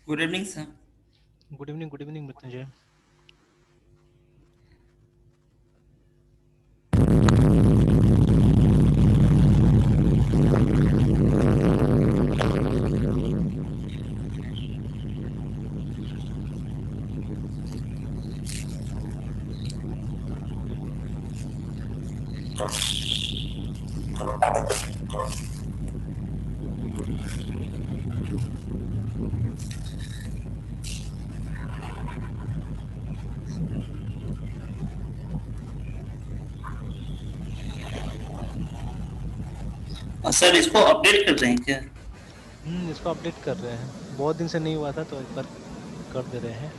Good evening sir. Good evening Mrityunjay. Sir इसको update कर रहे हैं क्या? इसको अपडेट कर रहे हैं, बहुत दिन से नहीं हुआ था तो एक बार कर दे रहे हैं।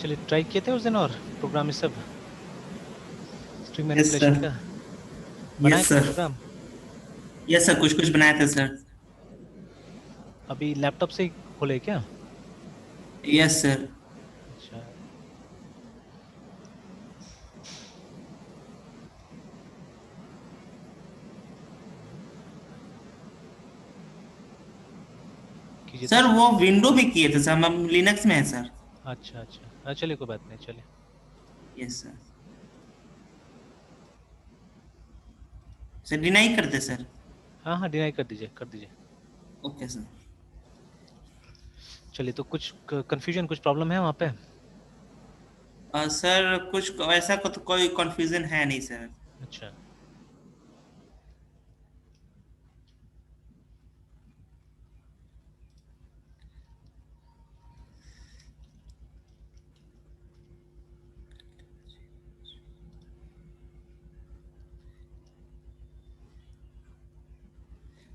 चलिए, ट्राई किए थे उस दिन और प्रोग्राम ये सब स्ट्रिंग यस मैनिपुलेशन सर। का बनाए यस कुछ सर। प्रोग्राम। यस सर, कुछ कुछ बनाए थे सर। अभी लैपटॉप से ही खोले क्या? Yes sir. अच्छा, कीजिए तो सर सही। वो विंडो भी किए थे सर, हम लिनक्स में है सर। अच्छा अच्छा, चलिए कोई बात नहीं, चलिए। Yes sir. सर डिनाई करते सर। हाँ हाँ, डिनाई कर दीजिए, कर दीजिए। Okay sir. चलिए, तो कुछ कंफ्यूजन, कुछ प्रॉब्लम है वहाँ पे? सर कुछ ऐसा को तो कोई कंफ्यूजन है नहीं सर। अच्छा,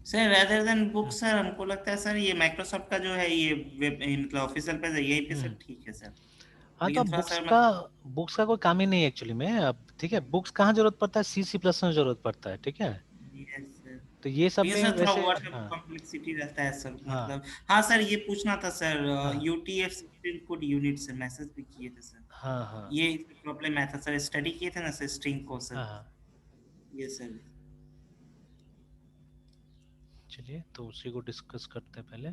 sir rather than book sir, हमको लगता है सर ये माइक्रोसॉफ्ट का जो है ये वेब मतलब ऑफिशियल पेज है यहीं पे सर, हम्म। ठीक है सर। हाँ, तो लेकिन अब थोड़ा बुक्स सर का मतलब बुक्स का कोई काम ही नहीं है एक्चुअली में अब। ठीक है, बुक्स कहाँ जरूरत पड़ता है? सी सी प्लस में जरूरत पड़ता है, ठीक है। Yes sir. तो ये सब लेकिन में सर थोड़ा वैसे। वर्ड हाँ कॉम्प्लेक्सिटी रहता है सर, हाँ मतलब हाँ सर ये पूछना था सर। हाँ यूटीएफ इनपुट यूनिट से मैसेज भी किए थे सर। हाँ हाँ ये प्रॉब्लम आया था सर, स्टडी किए थे ना सर स्ट्रिंग को हाँ सर। हाँ। ये सर। चलिए, तो उसी को डिस्कस करते हैं पहले।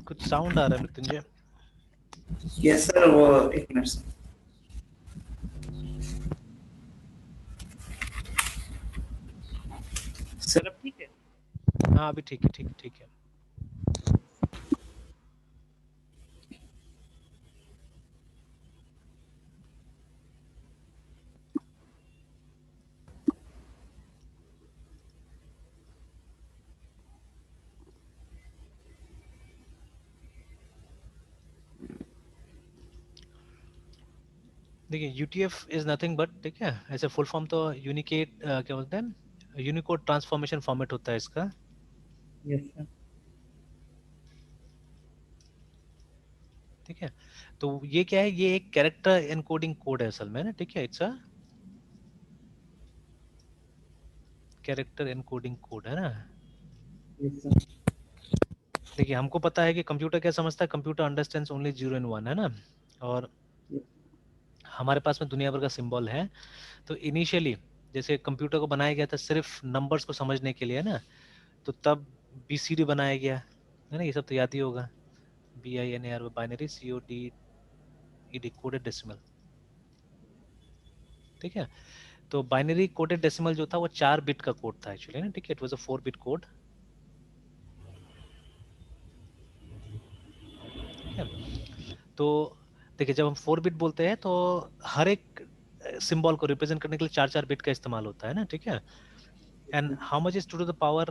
कुछ साउंड आ रहा है मृत्युंजय। यस सर, वो एक मिनट सर। सर अब ठीक है। हाँ, अभी ठीक है, ठीक है, ठीक है। देखिए, यूटीएफ इज नथिंग बट, ठीक है, ऐसे फुल फॉर्म तो यूनिकेट क्या बोलते हैं, यूनिकोड ट्रांसफॉर्मेशन फॉर्मेट होता है इसका। Yes sir. ठीक है, तो ये क्या है, ये एक कैरेक्टर एनकोडिंग कोड है असल में ना। ठीक है, it's a character encoding code है ना। Yes sir. देखिए हमको पता है कि कंप्यूटर क्या समझता है, कंप्यूटर अंडरस्टैंड्स ओनली 0 एंड 1 है ना। और हमारे पास में दुनिया भर का सिंबल है। तो इनिशियली जैसे कंप्यूटर को बनाया गया था सिर्फ नंबर्स को समझने के लिए ना, तो तब बीसीडी बनाया गया है ना, ये सब तो याद ही होगा। BINAR binary CODE coded decimal. ठीक है, तो बाइनरी कोडेड डेसिमल जो था वो 4 बिट का कोड था एक्चुअली ना। ठीक है, it was a 4 bit code. ठीक है, तो देखिए जब हम 4 बिट बोलते हैं तो हर एक सिंबल को रिप्रेजेंट करने के लिए 4 4 बिट का इस्तेमाल होता है ना। ठीक है, and how much is 2 to the power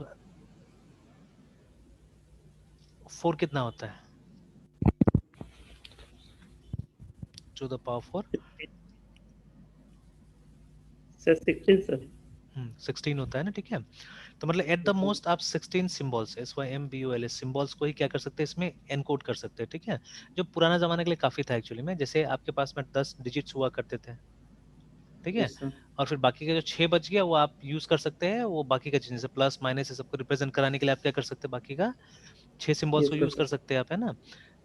4 कितना होता है? 2 to the power 4 sir 16 sir. 16 होता है ना। ठीक है, तो मतलब एट द मोस्ट आप 16 सिंबल्स SYMBOLS सिंबल्स को ही क्या कर सकते हैं, इसमें एनकोड कर सकते हैं। ठीक है, जो पुराना जमाने के लिए काफी था एक्चुअली में, जैसे आपके पास में 10 डिजिट्स हुआ करते थे। ठीक है, यस सर। और फिर बाकी का जो 6 बच गया वो आप यूज कर सकते हैं, वो बाकी का चीज जैसे प्लस माइनस ये सबको रिप्रेजेंट कराने के लिए आप क्या कर सकते हैं, बाकी का 6 सिंबल्स को यस यूज कर सर। सकते हैं आप, है ना।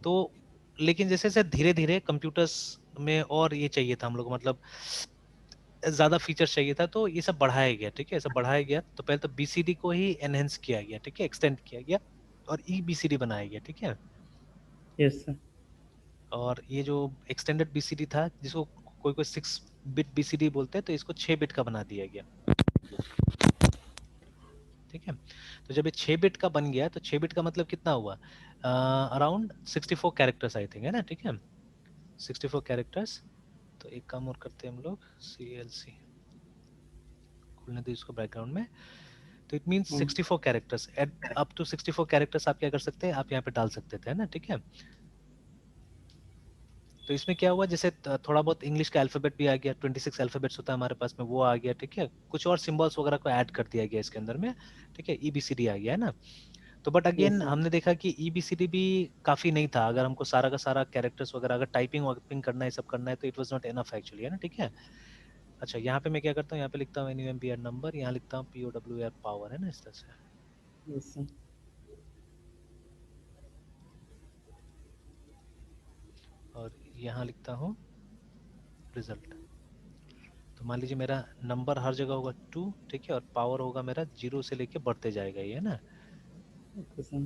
तो लेकिन जैसे जैसे धीरे धीरे कंप्यूटर्स में और ये चाहिए था हम लोग को, मतलब ज्यादा फीचर्स चाहिए था, तो ये सब बढ़ाया गया। ठीक है, सब बढ़ाया गया, तो पहले तो बीसीडी को ही एनहेंस किया गया। ठीक है, एक्सटेंड किया गया और ईबीसीडी बनाया गया। ठीक है, यस सर। और ये जो एक्सटेंडेड बीसीडी था जिसको कोई कोई 6 बिट बीसीडी बोलते हैं, तो इसको 6 बिट का बना दिया गया। ठीक है, तो जब ये 6 बिट का बन गया तो 6 बिट का मतलब कितना हुआ, अराउंड 64 कैरेक्टर्स आई थिंक, है ना। ठीक है, 64 कैरेक्टर्स। तो एक काम और करते हैं हम लोग, CLC खोलने दो इसको बैकग्राउंड में। तो it means 64 characters, at up to 64 characters आप क्या कर सकते हैं, आप यहाँ पे डाल सकते थे, है ना। ठीक है, तो इसमें क्या हुआ, जैसे थोड़ा बहुत इंग्लिश का अल्फाबेट भी आ गया, 26 अल्फाबेट्स होता है हमारे पास में, वो आ गया। ठीक है, कुछ और सिंबल्स वगैरह को ऐड कर दिया गया इसके अंदर में। ठीक है, ईबीसीडी आ गया, है ना। तो बट यस अगेन सर। हमने देखा कि ईबीसीडी भी काफी नहीं था, अगर हमको सारा का सारा कैरेक्टर्स वगैरह अगर टाइपिंग वाइपिंग करना है, सब करना है, तो it was not enough actually, है ना। ठीक है, अच्छा यहाँ पे मैं क्या करता हूँ, यहाँ पे लिखता हूँ NUMBR नंबर, यहाँ लिखता हूँ POWR पावर, है ना, इस तरह से। Yes sir. और यहाँ लिखता हूँ रिजल्ट। तो मान लीजिए मेरा नंबर हर जगह होगा 2। ठीक है, और पावर होगा मेरा 0 से लेके बढ़ते जाएगा, ये है ना। Okay sir.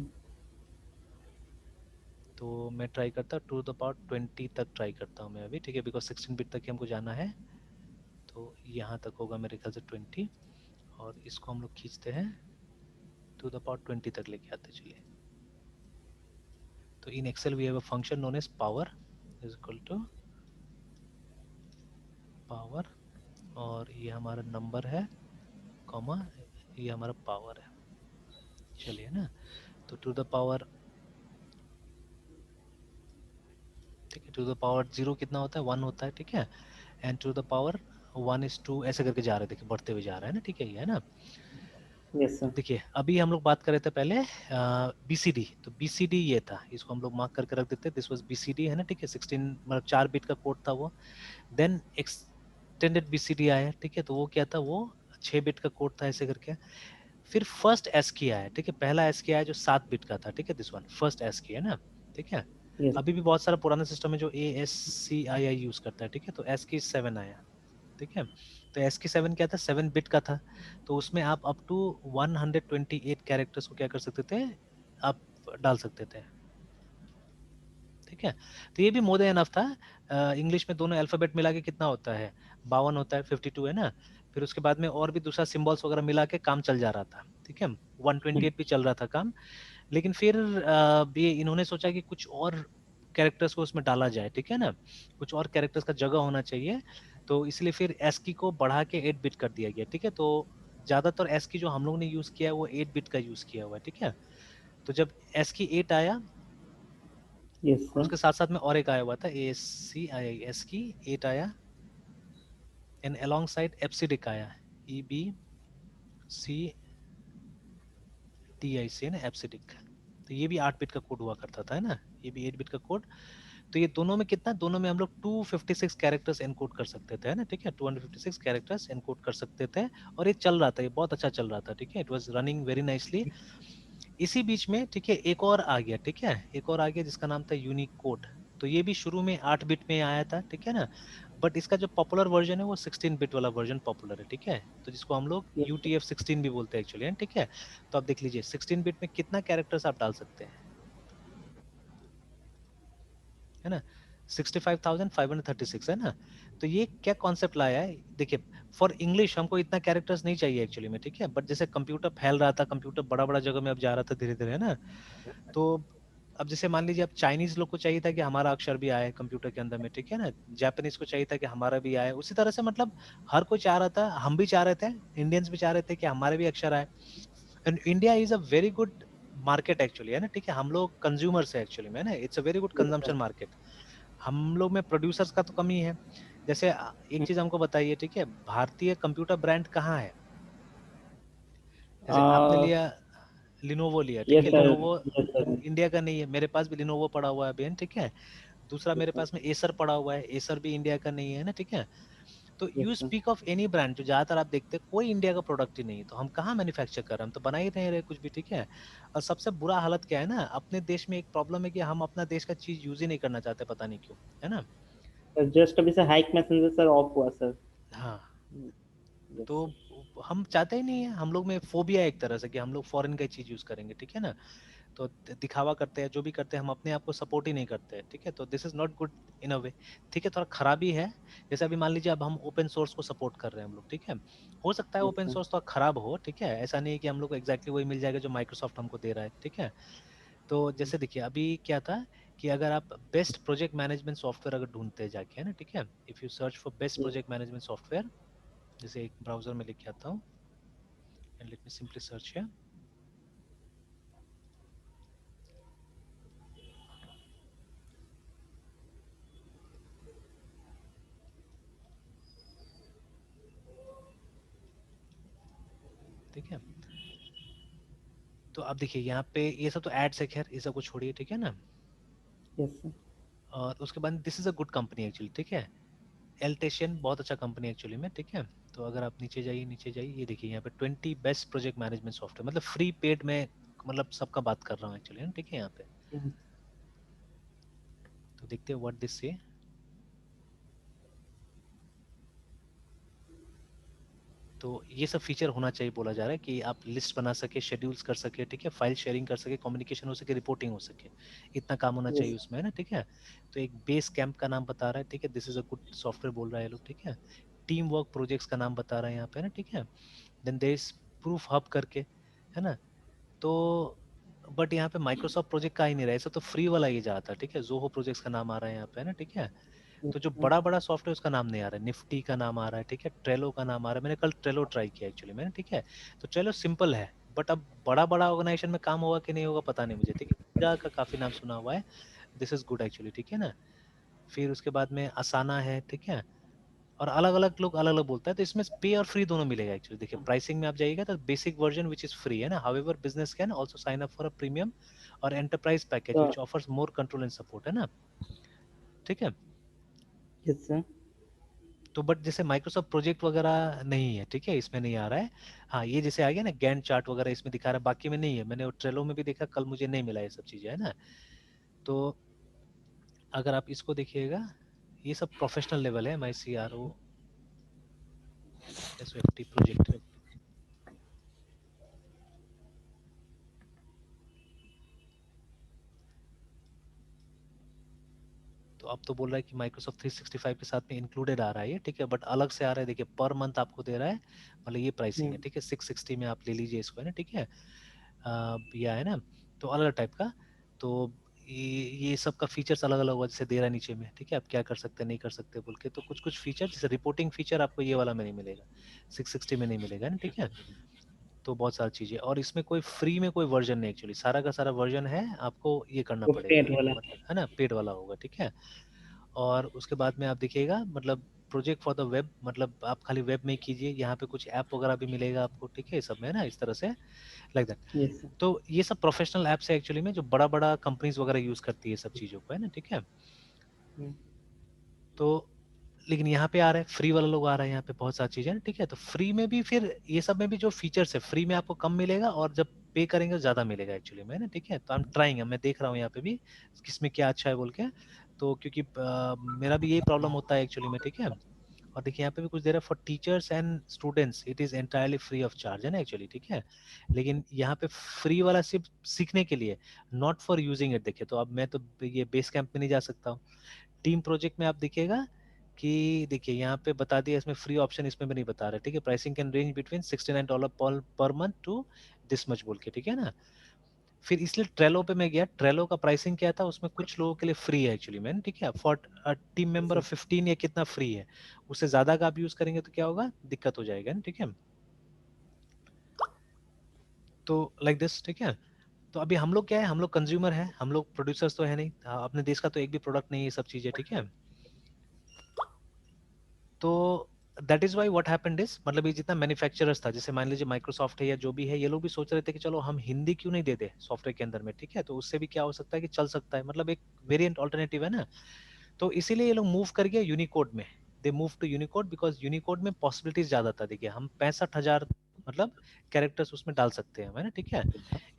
तो मैं ट्राई करता हूँ 2 to the power 20 तक ट्राई करता हूँ मैं अभी। ठीक है, बिकॉज 16 बिट तक ही हमको जाना है, तो यहाँ तक होगा मेरे ख्याल से 20, और इसको हम लोग खींचते हैं 2 to the power 20 तक लेके आते चलिए। तो in Excel we have a function known as power is equal to power, और ये हमारा नंबर है, कॉमा ये हमारा पावर है। चलिए ना, तो टू द पावर, ठीक है, टू द पावर 0 कितना होता है, 1 होता है। ठीक है, and to the power 1 is 2 ऐसे करके जा रहे हैं, देखिए बढ़ते हुए जा रहा है ना। ठीक है, ये है ना। यस तो सर। देखिए अभी हम लोग बात कर रहे थे पहले बीसीडी, तो बीसीडी ये था, इसको हम लोग मार्क करके रख देते, दिस वाज बीसीडी, है ना। ठीक है, 16 मतलब 4 बिट का कोड था वो। देन एक्सटेंडेड बीसीडी आया। ठीक है, तो वो क्या था, वो 6 बिट का कोड था ऐसे करके। फिर फर्स्ट एस्की आया। ठीक है, पहला एस्की आया जो 7 बिट का था। ठीक है, दिस वन फर्स्ट एस्की, है ना। ठीक है, यस। अभी भी बहुत सारा पुराना सिस्टम है जो ASCII यूज करता है। ठीक है, तो एस्की 7 आया। ठीक है, तो एस्की 7 क्या था, 7 बिट का था, तो उसमें आप अप टू 128 कैरेक्टर्स को क्या कर सकते थे, आप डाल सकते थे। ठीक है, तो ये भी मोर देन एनफ था। इंग्लिश में दोनों अल्फाबेट मिला के कितना होता है, 52 होता है, 52, है ना। फिर उसके बाद में और भी दूसरा सिंबल्स वगैरह मिला के काम चल जा रहा था। ठीक है, 128 भी चल रहा था काम। लेकिन फिर ये इन्होंने सोचा कि कुछ और कैरेक्टर्स को उसमें डाला जाए। ठीक है ना, कुछ और कैरेक्टर्स का जगह होना चाहिए, तो इसलिए फिर एस्की को बढ़ा के 8 बिट कर दिया गया। ठीक है, तो ज्यादातर एस्की जो हम लोग ने यूज किया है वो 8 बिट का यूज किया हुआ है। ठीक है, तो जब एस्की 8 आया, यस और सर। उसके साथ साथ में और एक आया हुआ था ASCII, एस्की 8 आया, एंड अलोंग साइड एप्सिडिक आया, EB CTIC है ना, एप्सिडिक। तो ये भी 8 बिट का कोड हुआ करता था, है ना, ये भी 8 बिट का कोड। तो ये दोनों में कितना, दोनों में हम लोग 256 कैरेक्टर्स एनकोड कर सकते थे, है ना, ठीक है, 256 कैरेक्टर्स एनकोड कर सकते थे। और ये चल रहा था, ये बहुत अच्छा चल रहा था, ठीक है, it was running very nicely. इसी बीच में, ठीक है, एक और आ गया, ठीक है, एक और आ गया जिसका नाम था यूनिक कोड। तो ये भी शुरू में 8 बिट में आया था, ठीक है ना, बट इसका जो पॉपुलर वर्जन है वो 16 बिट वाला वर्जन पॉपुलर है, ठीक है। तो जिसको हम लोग Yes, sir. UTF-16 भी बोलते हैं एक्चुअली, ठीक है। तो आप देख लीजिए 16 बिट में कितना कैरेक्टर्स आप डाल सकते हैं, है ना, 65,536, है ना। तो ये क्या कॉन्सेप्ट लाया है, देखिए, फॉर इंग्लिश हमको इतना कैरेक्टर्स नहीं चाहिए एक्चुअली में, ठीक है, बट जैसे कंप्यूटर फैल रहा था, कंप्यूटर बड़ा बड़ा जगह में अब जा रहा था धीरे धीरे, है ना। तो अब जैसे मान लीजिए, अब चाइनीज लोग को चाहिए था कि हमारा अक्षर भी आए कंप्यूटर के अंदर में, ठीक है ना, जापानीज को चाहिए था कि हमारा भी आए, उसी तरह से मतलब हर कोई चाह रहा था, हम भी चाह रहे थे, इंडियंस भी चाह रहे थे कि हमारे भी अक्षर आए। And India is a very good market actually, है ना, ठीक है, हम लोग कंज्यूमर्स है एक्चुअली में, है ना, it's a very good Yes, sir. Consumption market. हम लोग में प्रोड्यूसर्स का तो कमी है। जैसे एक चीज हमको बताइए, ठीक है, भारतीय कंप्यूटर ब्रांड कहाँ है। जैसे आपने Uh, लिया, लिनोवो लिया, ठीक yes, है, sir. Lenovo Yes, sir. India का नहीं है, मेरे पास भी लिनोवो पड़ा हुआ है बहन, ठीक है। दूसरा Yes, मेरे sir. पास में एसर पड़ा हुआ है, एसर भी इंडिया का नहीं है ना, ठीक है। तो Yes, you sir. Speak of any brand, जो ज्यादातर आप देखते हैं कोई इंडिया का प्रोडक्ट ही नहीं है, तो हम कहाँ मैन्युफैक्चर कर रहे हैं, हम तो बना ही नहीं रहे कुछ भी, ठीक है। और सबसे बुरा हालत क्या है ना, अपने देश में एक प्रॉब्लम है कि हम अपना देश का चीज यूज ही नहीं करना चाहते, पता नहीं क्यों, है ना। जस्ट अभी से हाइक मैसेंजर सर ऑफ हुआ सर। हाँ, यस तो सर। हम चाहते ही नहीं है, हम लोग में फोबिया है एक तरह से कि हम लोग फॉरेन का चीज यूज करेंगे, ठीक है ना। तो दिखावा करते हैं, जो भी करते हैं, हम अपने आप को सपोर्ट ही नहीं करते हैं, ठीक है। तो this is not good in a way, ठीक है, थोड़ा खराबी है। जैसे अभी मान लीजिए, अब हम ओपन सोर्स को सपोर्ट कर रहे हैं हम लोग, ठीक है। हो सकता है यस ओपन सर। सोर्स थोड़ा खराब हो, ठीक है, ऐसा नहीं है कि हम लोग को एग्जैक्टली वही मिल जाएगा जो माइक्रोसॉफ्ट हमको दे रहा है, ठीक है। तो जैसे देखिए, अभी क्या था कि अगर आप बेस्ट प्रोजेक्ट मैनेजमेंट सॉफ्टवेयर अगर ढूंढते हैं जाके, है ना, ठीक है, if you search for best yes project management software, जैसे एक ब्राउजर में लिख के आता हूँ, and let me simply search here. ठीक है, तो अब देखिए यहाँ पे ये सब तो एड्स है, खैर ये सब को छोड़िए, ठीक है ना। Yes sir. और उसके बाद this is a good company actually, ठीक है, एल्टेशियन बहुत अच्छा कंपनी एक्चुअली में, ठीक है। तो अगर आप नीचे जाइए, नीचे जाइए, ये देखिए यहाँ पे 20 बेस्ट प्रोजेक्ट मैनेजमेंट सॉफ्टवेयर, मतलब फ्री पेड में, मतलब सबका बात कर रहा हूँ एक्चुअली, ठीक है, यहाँ पे। तो देखते हैं व्हाट दिस से। तो ये सब फीचर होना चाहिए, बोला जा रहा है कि आप लिस्ट बना सके, शेड्यूल्स कर सके, ठीक है, फाइल शेयरिंग कर सके, कम्युनिकेशन हो सके, रिपोर्टिंग हो सके, इतना काम होना चाहिए यस उसमें, है ना, ठीक है। तो एक बेस कैंप का नाम बता रहा है, ठीक है, this is a good software बोल रहा है लोग, ठीक है। टीम वर्क प्रोजेक्ट्स का नाम बता रहा है यहाँ पे ना, ठीक है। Then there is proof hub करके, है ना। तो बट यहाँ पे माइक्रोसॉफ्ट प्रोजेक्ट का ही नहीं रहा, ऐसा तो फ्री वाला ये जाता है, ठीक है, जोहो प्रोजेक्ट्स का नाम आ रहा है यहाँ पे, है ना, ठीक है। तो जो बड़ा बड़ा सॉफ्टवेयर उसका नाम नहीं आ रहा है, निफ्टी का नाम आ रहा है, ठीक है, ट्रेलो का नाम आ रहा है, मैंने कल ट्रेलो ट्राई किया एक्चुअली मैंने, ठीक है। तो ट्रेलो सिंपल है, बट अब बड़ा बड़ा ऑर्गेनाइजेशन में काम होगा कि नहीं होगा पता नहीं मुझे, ठीक है। Jira का काफी नाम सुना हुआ है, दिस इज गुड एक्चुअली, ठीक है ना। फिर उसके बाद में असाना है, ठीक है। और अलग अलग लोग अलग अलग बोलता है, तो इसमें पे और फ्री दोनों मिलेगा एक्चुअली। देखिए प्राइसिंग में आप जाइएगा तो basic version which is free, है ना, however business can also sign up for a premium और enterprise package sir. Which offers more control and support, है ना, ठीक है। Yes sir. तो बट जैसे माइक्रोसॉफ्ट प्रोजेक्ट वगैरह नहीं है, ठीक है, इसमें नहीं आ रहा है। हाँ, ये जैसे आ गया ना गैंट चार्ट वगैरह, इसमें दिखा रहा है, बाकी में नहीं है, मैंने ट्रेलो में भी देखा, कल मुझे नहीं मिला ये सब चीजें, है ना। तो अगर आप इसको देखिएगा, ये सब प्रोफेशनल लेवल है, my C R O S F T project. तो अब तो बोल रहा है कि माइक्रोसॉफ्ट 365 के साथ में इंक्लूडेड आ रहा है ये, ठीक है, बट अलग से आ रहा है, देखिए पर मंथ आपको दे रहा है, मतलब ये प्राइसिंग है, ठीक है, 660 में आप ले लीजिए इसको, है ना, ठीक है। यह है ना, तो अलग अलग टाइप का। तो ये सब का फीचर्स अलग अलग होगा, जैसे दे रहा है नीचे में, ठीक है, आप क्या कर सकते हैं नहीं कर सकते बोल के। तो कुछ कुछ फीचर जैसे रिपोर्टिंग फीचर आपको ये वाला में नहीं मिलेगा, 660 में नहीं मिलेगा ना, ठीक है। तो बहुत सारी चीजें, और इसमें कोई फ्री में कोई वर्जन नहीं एक्चुअली, सारा का सारा वर्जन है आपको ये करना वो पड़ेगा, पेड वाला। मतलब है ना, पेड वाला होगा, ठीक है। और उसके बाद में आप देखिएगा, मतलब प्रोजेक्ट फॉर द वेब, मतलब आप खाली वेब में कीजिए, यहाँ पे कुछ ऐप वगैरह भी मिलेगा आपको, ठीक है, सब में ना इस तरह से, लाइक दैट। Yes sir. तो ये सब प्रोफेशनल ऐप्स है एक्चुअली में, जो बड़ा बड़ा कंपनीज वगैरह यूज करती है सब चीजों को, है ना, ठीक है। तो लेकिन यहाँ पे आ रहा है फ्री वाला लोग आ रहा है यहाँ पे बहुत सारी चीजें, ठीक है। तो फ्री में भी फिर ये सब में भी जो फीचर्स है फ्री में आपको कम मिलेगा, और जब पे करेंगे तो ज्यादा मिलेगा एक्चुअली में, है ना, ठीक है। तो आई एम ट्राइंग, मैं देख रहा हूँ यहाँ पे भी किसमें क्या अच्छा है बोल के। तो क्योंकि मेरा भी यही प्रॉब्लम होता है एक्चुअली में, ठीक है। और देखिए यहाँ पे भी कुछ दे रहा है, for teachers and students it is entirely free of charge, है ना एक्चुअली, ठीक है। लेकिन यहाँ पे फ्री वाला सिर्फ सीखने के लिए, नॉट फॉर यूजिंग इट। देखिए तो अब मैं तो ये बेस कैंप में नहीं जा सकता हूँ। टीम प्रोजेक्ट में आप देखिएगा कि देखिए यहाँ पे बता दिया, इसमें फ्री ऑप्शन इसमें भी नहीं बता रहे, ठीक है। Pricing can range between $69 per month to this much बोल के, ठीक है ना। फिर इसलिए ट्रेलो पे मैं गया, ट्रेलो का प्राइसिंग क्या था, उसमें कुछ लोगों के लिए फ्री है एक्चुअली मैन, ठीक है। फॉर टीम मेंबर ऑफ 15 या कितना फ्री है, उससे ज्यादा का आप यूज करेंगे तो क्या होगा, दिक्कत हो जाएगा ना, ठीक है। तो लाइक दिस, ठीक है। तो अभी हम लोग क्या है, हम लोग कंज्यूमर है, हम लोग प्रोड्यूसर्स तो है नहीं, अपने देश का तो एक भी प्रोडक्ट नहीं है, ये सब चीजें, ठीक है। तो that is why what happened is, मतलब ये जितना मैन्युफैक्चरर्स था, जैसे मान लीजिए माइक्रोसॉफ्ट है या जो भी है, ये लोग भी सोच रहे थे कि चलो हम हिंदी क्यों नहीं दे दे सॉफ्टवेयर के अंदर में, ठीक है। तो उससे भी क्या हो सकता है कि चल सकता है, मतलब एक वेरिएंट ऑल्टरनेटिव है ना। तो इसीलिए ये लोग मूव कर गए यूनिकोड में, they move to Unicode because Unicode में पॉसिबिलिटीज ज्यादा था। देखिए हम 65,000 मतलब कैरेक्टर्स उसमें डाल सकते हैं, है ना, ठीक है।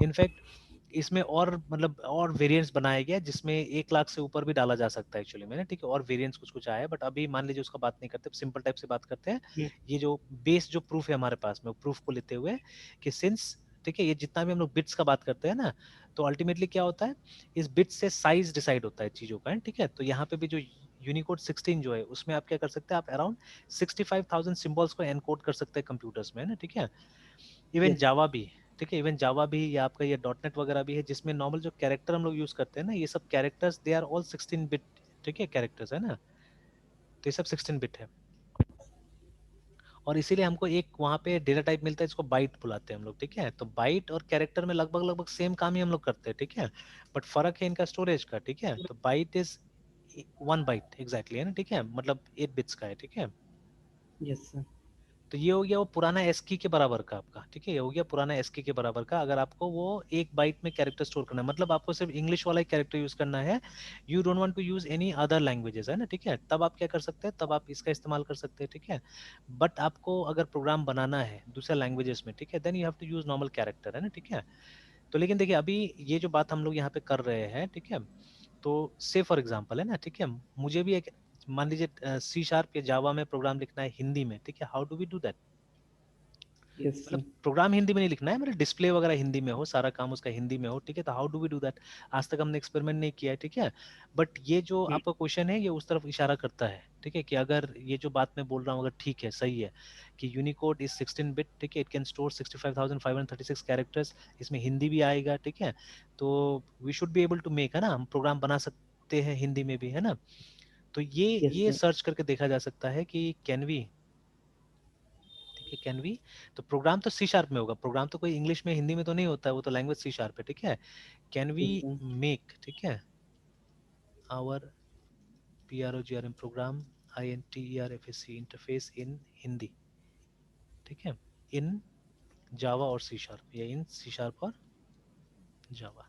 इनफैक्ट इसमें और मतलब और वेरिएंट्स बनाया गया जिसमें 1 लाख से ऊपर भी डाला जा सकता है एक्चुअली में, ठीक है। और वेरिएंट्स कुछ कुछ आया है, बट अभी मान लीजिए उसका बात नहीं करते, सिंपल टाइप से बात करते हैं। ये जो बेस जो प्रूफ है हमारे पास में, प्रूफ को लेते हुए कि सिंस, ठीक है, ये जितना भी हम लोग बिट्स का बात करते हैं ना, तो अल्टीमेटली क्या होता है, इस बिट से साइज डिसाइड होता है चीजों का, ठीक है। तो यहाँ पे भी जो यूनिकोड 16 जो है, उसमें आप क्या कर सकते हैं, आप अराउंड 65,000 सिंबल्स को एनकोड कर सकते हैं कंप्यूटर्स में, है ना, ठीक है। इवन जावा भी, ठीक है, इवन जावा भी या आपका ये डॉटनेट वगैरह भी है, जिसमें नॉर्मल जो कैरेक्टर हम लोग यूज करते हैं ना, ये सब characters they are all 16 bit, ठीक है, कैरेक्टर्स, है ना। तो ये सब 16 बिट है, और इसीलिए हमको एक वहाँ पे डेटा टाइप मिलता है, इसको बाइट बुलाते हैं हम लोग, ठीक है। तो बाइट और कैरेक्टर में लगभग लगभग सेम काम ही हम लोग करते हैं, ठीक है। बट फर्क है इनका स्टोरेज का, ठीक है। तो बाइट इज 1 बाइट एग्जैक्टली, है ना, ठीक है, मतलब 8 बिट्स का है, ठीक है। Yes sir. तो ये हो गया वो पुराना एस्की के बराबर का आपका, ठीक है, ये हो गया पुराना एस्की के बराबर का। अगर आपको वो 1 बाइट में कैरेक्टर स्टोर करना है, मतलब आपको सिर्फ इंग्लिश वाला ही कैरेक्टर यूज करना है, you don't want to use any other languages, है ना, ठीक है, तब आप क्या कर सकते हैं, तब आप इसका इस्तेमाल कर सकते हैं, ठीक है। बट आपको अगर प्रोग्राम बनाना है दूसरे लैंग्वेजेस में, ठीक है, then you have to use normal character, है ना, ठीक है। तो लेकिन देखिए अभी ये जो बात हम लोग यहाँ पे कर रहे हैं, ठीक है, तो से फॉर एग्जाम्पल है ना, ठीक है, मुझे भी एक मान लीजिए C# या जावा में प्रोग्राम लिखना है हिंदी में, ठीक है, how do we do that. Yes मतलब सर। प्रोग्राम हिंदी में नहीं लिखना है, मतलब डिस्प्ले वगैरह हिंदी में हो, सारा काम उसका हिंदी में हो, ठीक है। तो how do we do that, आज तक हमने एक्सपेरिमेंट नहीं किया है, ठीक है। बट ये जो आपका क्वेश्चन है ये उस तरफ इशारा करता है, ठीक है, कि अगर ये जो बात मैं बोल रहा हूँ अगर ठीक है, सही है, कि यूनिकोड इज 16 बिट, ठीक है, इट कैन स्टोर 65,536 कैरेक्टर्स, इसमें हिंदी भी आएगा, ठीक है। तो we should be able to make, है ना, हम प्रोग्राम बना सकते हैं हिंदी में भी, है ना। तो यस ये सर। सर्च करके देखा जा सकता है कि कैन वी, ठीक है, कैन वी। तो प्रोग्राम तो C# में होगा, प्रोग्राम तो कोई इंग्लिश में हिंदी में तो नहीं होता है, वो तो लैंग्वेज C# है, ठीक है। Can we yes sir. Make, ठीक है, our PROGRM program INTERFAC interface in Hindi, ठीक है, इन जावा और C# या इन C# और जावा,